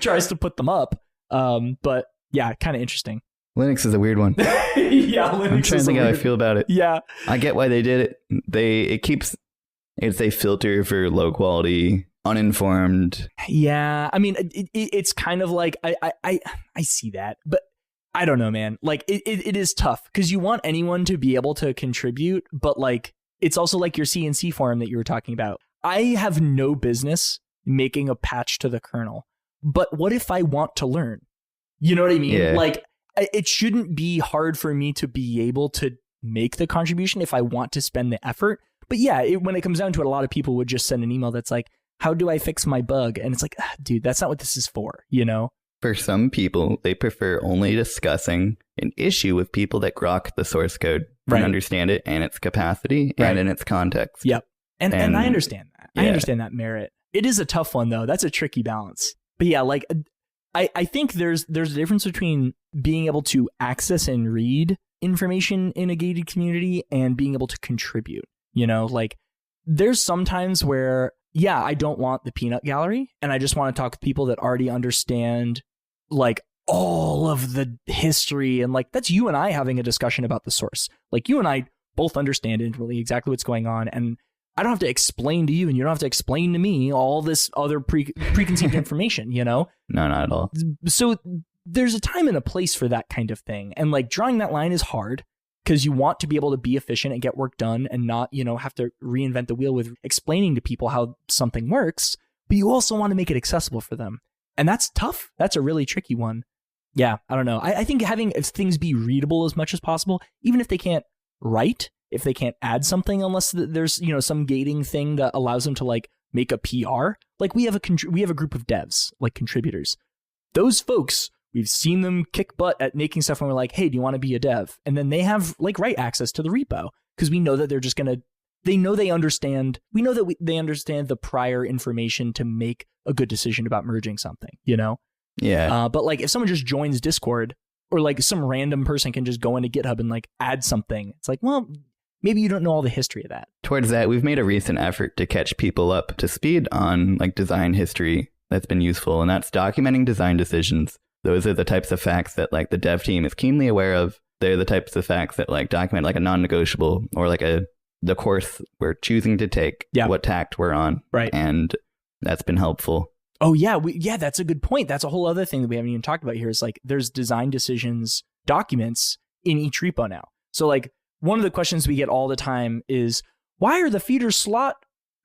Speaker 1: tries to put them up. But yeah, kind of interesting.
Speaker 2: Linux is a weird one.
Speaker 1: Yeah, Linux
Speaker 2: I'm trying to think how I feel about it.
Speaker 1: Yeah.
Speaker 2: I get why they did it. It's a filter for low quality, uninformed.
Speaker 1: Yeah. I mean, it's kind of like, I see that, but I don't know, man. Like it is tough because you want anyone to be able to contribute, but like, it's also like your CNC forum that you were talking about. I have no business making a patch to the kernel, but what if I want to learn? You know what I mean?
Speaker 2: Yeah.
Speaker 1: Like it shouldn't be hard for me to be able to make the contribution if I want to spend the effort. But yeah, when it comes down to it, a lot of people would just send an email that's like, how do I fix my bug? And it's like, dude, that's not what this is for, you know?
Speaker 2: For some people, they prefer only discussing an issue with people that grok the source code and understand it and its capacity and in its context.
Speaker 1: Yep. And I understand that. Yeah. I understand that merit. It is a tough one, though. That's a tricky balance. But yeah, like I think there's a difference between being able to access and read information in a gated community and being able to contribute. You know, like there's some times where, yeah, I don't want the peanut gallery and I just want to talk to people that already understand like all of the history. And like, that's you and I having a discussion about the source. Like you and I both understand intimately exactly what's going on. And I don't have to explain to you and you don't have to explain to me all this other preconceived information, you know?
Speaker 2: No, not at all.
Speaker 1: So there's a time and a place for that kind of thing. And like drawing that line is hard because you want to be able to be efficient and get work done and not, you know, have to reinvent the wheel with explaining to people how something works. But you also want to make it accessible for them. And that's tough. That's a really tricky one. Yeah, I don't know. I think having things be readable as much as possible, even if they can't write, if they can't add something, unless there's, you know, some gating thing that allows them to like make a PR. Like we have a group of devs, like contributors. Those folks, we've seen them kick butt at making stuff and we're like, hey, do you want to be a dev? And then they have like write access to the repo because we know that they're just going to, they understand the prior information to make a good decision about merging something, you know?
Speaker 2: Yeah.
Speaker 1: But like if someone just joins Discord or like some random person can just go into GitHub and like add something, it's like, well, maybe you don't know all the history of that.
Speaker 2: Towards that, we've made a recent effort to catch people up to speed on like design history that's been useful, and that's documenting design decisions. Those are the types of facts that like the dev team is keenly aware of. They're the types of facts that like document like a non-negotiable or like the course we're choosing to take, what tact we're on.
Speaker 1: Right.
Speaker 2: And that's been helpful.
Speaker 1: Oh, yeah. That's a good point. That's a whole other thing that we haven't even talked about here is like there's design decisions documents in each repo now. So like one of the questions we get all the time is, why are the feeder slot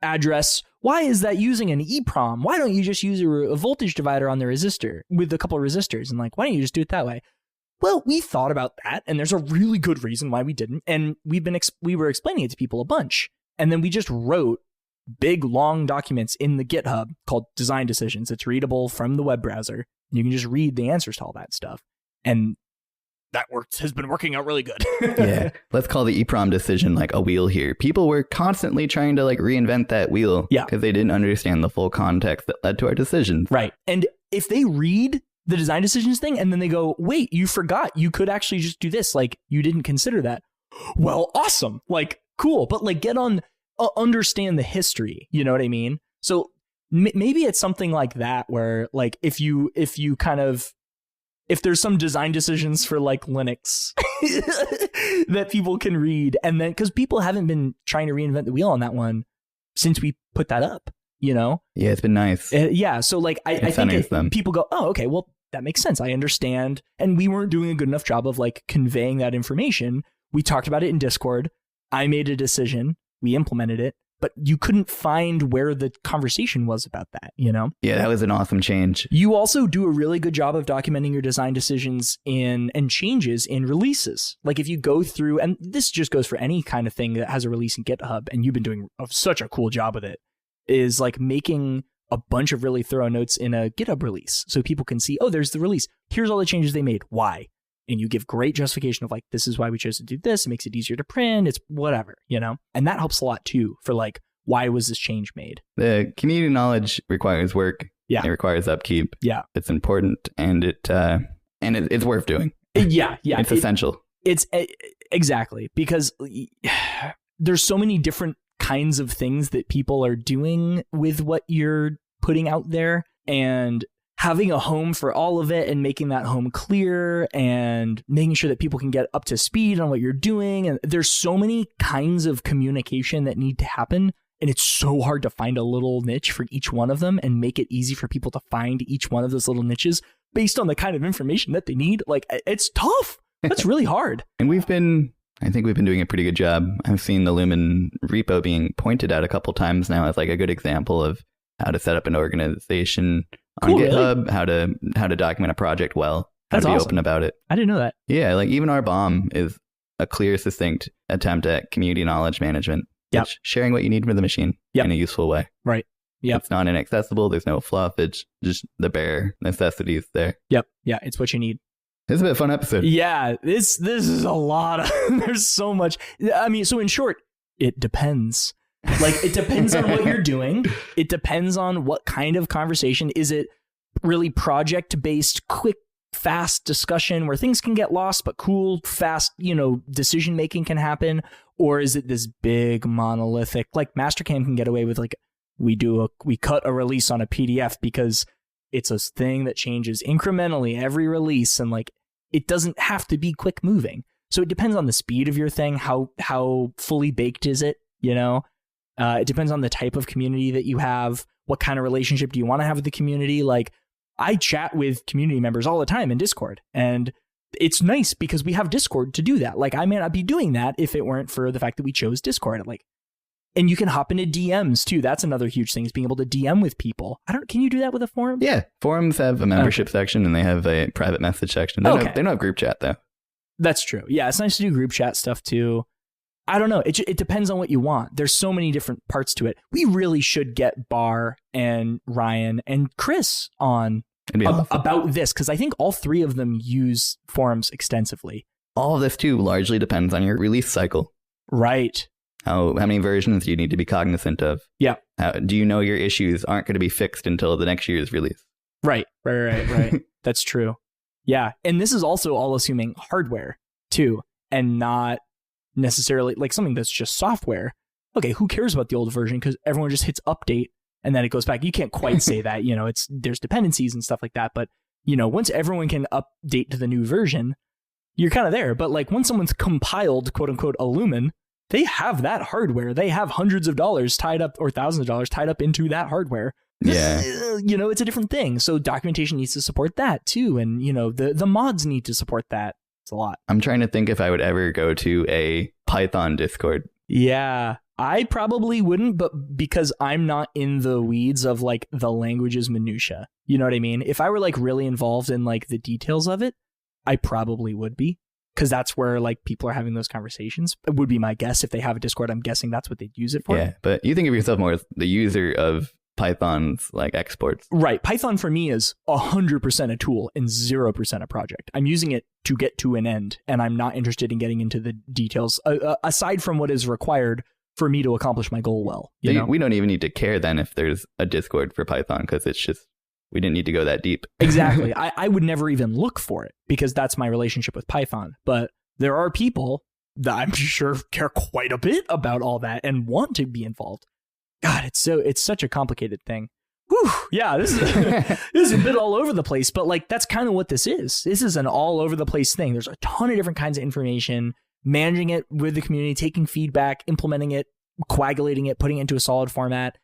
Speaker 1: address, why is that using an EEPROM? Why don't you just use a voltage divider on the resistor with a couple of resistors? And like, why don't you just do it that way? Well, we thought about that, and there's a really good reason why we didn't. And we were explaining it to people a bunch. And then we just wrote big, long documents in the GitHub called design decisions. It's readable from the web browser. You can just read the answers to all that stuff. And that has been working out really good.
Speaker 2: Yeah. Let's call the EEPROM decision like a wheel here. People were constantly trying to like reinvent that wheel because they didn't understand the full context that led to our decisions.
Speaker 1: Right. And if they read the design decisions thing and then they go, wait, you forgot you could actually just do this. Like you didn't consider that. well, awesome. Like, cool. But like, get on, understand the history. You know what I mean? So maybe it's something like that where like, if you kind of, if there's some design decisions for like Linux that people can read, and then because people haven't been trying to reinvent the wheel on that one since we put that up, you know?
Speaker 2: Yeah, it's been nice.
Speaker 1: Yeah. So like, I think people go, oh, okay, well, that makes sense. I understand. And we weren't doing a good enough job of like conveying that information. We talked about it in Discord. I made a decision. We implemented it. But you couldn't find where the conversation was about that, you know?
Speaker 2: Yeah, that was an awesome change.
Speaker 1: You also do a really good job of documenting your design decisions and changes in releases. Like if you go through, and this just goes for any kind of thing that has a release in GitHub, and you've been doing such a cool job with it, is like making a bunch of really thorough notes in a GitHub release so people can see, oh, there's the release. Here's all the changes they made. Why? And you give great justification of like, this is why we chose to do this. It makes it easier to print. It's whatever, you know? And that helps a lot too for like, why was this change made?
Speaker 2: The community knowledge requires work.
Speaker 1: Yeah.
Speaker 2: It requires upkeep.
Speaker 1: Yeah.
Speaker 2: It's important and it's worth doing.
Speaker 1: Yeah. Yeah.
Speaker 2: It's essential.
Speaker 1: It's exactly because there's so many different kinds of things that people are doing with what you're putting out there, and having a home for all of it and making that home clear and making sure that people can get up to speed on what you're doing. And there's so many kinds of communication that need to happen. And it's so hard to find a little niche for each one of them and make it easy for people to find each one of those little niches based on the kind of information that they need. Like, it's tough. That's really hard.
Speaker 2: And I think we've been doing a pretty good job. I've seen the Lumen repo being pointed out a couple times now as like a good example of how to set up an organization on GitHub, really? how to document a project well, how to be open about it.
Speaker 1: I didn't know that.
Speaker 2: Yeah, like even our BOM is a clear, succinct attempt at community knowledge management.
Speaker 1: Yep.
Speaker 2: Sharing what you need for the machine in a useful way.
Speaker 1: Right. Yep.
Speaker 2: It's not inaccessible. There's no fluff. It's just the bare necessities there.
Speaker 1: Yep. Yeah, it's what you need.
Speaker 2: This has been a fun episode.
Speaker 1: Yeah, this is a lot of, there's so much. I mean, so in short, it depends. Like, it depends on what you're doing. It depends on what kind of conversation. Is it really project-based, quick, fast discussion where things can get lost, but cool, fast, decision-making can happen? Or is it this big monolithic, like Mastercam can get away with, like, we cut a release on a PDF because it's a thing that changes incrementally every release, and like, it doesn't have to be quick moving. So it depends on the speed of your thing. How fully baked is it? It depends on the type of community that you have. What kind of relationship do you want to have with the community? Like, I chat with community members all the time in Discord, and it's nice because we have Discord to do that. Like, I may not be doing that if it weren't for the fact that we chose Discord. And you can hop into DMs too. That's another huge thing, is being able to DM with people. Can you do that with a forum?
Speaker 2: Yeah. Forums have a membership section, and they have a private message section. They don't have group chat though. That's
Speaker 1: true. Yeah. It's nice to do group chat stuff too. I don't know. It depends on what you want. There's so many different parts to it. We really should get Bar and Ryan and Chris on about this, because I think all three of them use forums extensively.
Speaker 2: All of this too largely depends on your release cycle.
Speaker 1: Right.
Speaker 2: How many versions do you need to be cognizant of?
Speaker 1: Yeah.
Speaker 2: Do you know your issues aren't going to be fixed until the next year's release?
Speaker 1: Right. That's true. Yeah. And this is also all assuming hardware too, and not necessarily like something that's just software. Okay, who cares about the old version? Because everyone just hits update and then it goes back. You can't quite say that, there's dependencies and stuff like that. But, once everyone can update to the new version, you're kind of there. But like, once someone's compiled, quote unquote, a Lumen, they have that hardware. They have hundreds of dollars tied up, or thousands of dollars tied up into that hardware.
Speaker 2: Yeah.
Speaker 1: It's a different thing. So documentation needs to support that too. And, the mods need to support that. It's a lot.
Speaker 2: I'm trying to think if I would ever go to a Python Discord.
Speaker 1: Yeah, I probably wouldn't, but because I'm not in the weeds of like the language's minutia. You know what I mean? If I were like really involved in like the details of it, I probably would be. Because that's where like people are having those conversations. It would be my guess. If they have a Discord, I'm guessing that's what they'd use it for.
Speaker 2: Yeah, but you think of yourself more as the user of Python's like exports.
Speaker 1: Right. Python for me is 100% a tool and 0% a project. I'm using it to get to an end, and I'm not interested in getting into the details aside from what is required for me to accomplish my goal well.
Speaker 2: We don't even need to care then if there's a Discord for Python, because it's just, we didn't need to go that deep.
Speaker 1: Exactly. I would never even look for it because that's my relationship with Python. But there are people that I'm sure care quite a bit about all that and want to be involved. God, it's such a complicated thing. Whew, yeah, this is a bit all over the place, but like that's kind of what this is. This is an all over the place thing. There's a ton of different kinds of information, managing it with the community, taking feedback, implementing it, coagulating it, putting it into a solid format.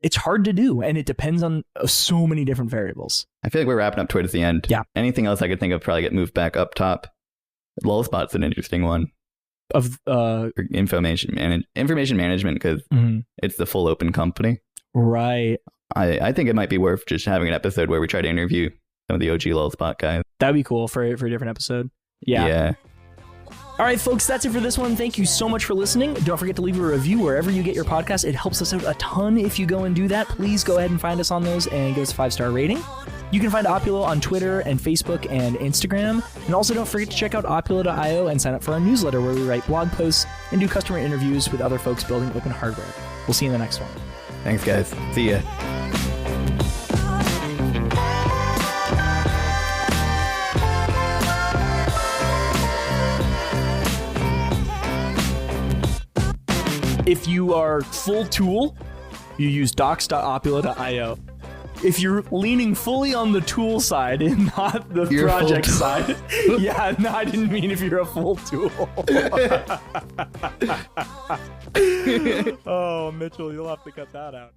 Speaker 1: It's hard to do, and it depends on so many different variables.
Speaker 2: I feel like we're wrapping up towards the end.
Speaker 1: Yeah.
Speaker 2: Anything else I could think of probably get moved back up top. Lullspot's an interesting one.
Speaker 1: Of
Speaker 2: information management, because it's the full open company.
Speaker 1: Right.
Speaker 2: I think it might be worth just having an episode where we try to interview some of the OG Lullspot guys.
Speaker 1: That'd be cool for a different episode. Yeah. All right, folks, that's it for this one. Thank you so much for listening. Don't forget to leave a review wherever you get your podcast. It helps us out a ton if you go and do that. Please go ahead and find us on those and give us a 5-star rating. You can find Opula on Twitter and Facebook and Instagram. And also don't forget to check out opula.io and sign up for our newsletter where we write blog posts and do customer interviews with other folks building open hardware. We'll see you in the next one.
Speaker 2: Thanks, guys. See ya.
Speaker 1: If you are full tool, you use docs.opula.io. If you're leaning fully on the tool side and not the project side, yeah, no, I didn't mean if you're a full tool. Oh, Mitchell, you'll have to cut that out.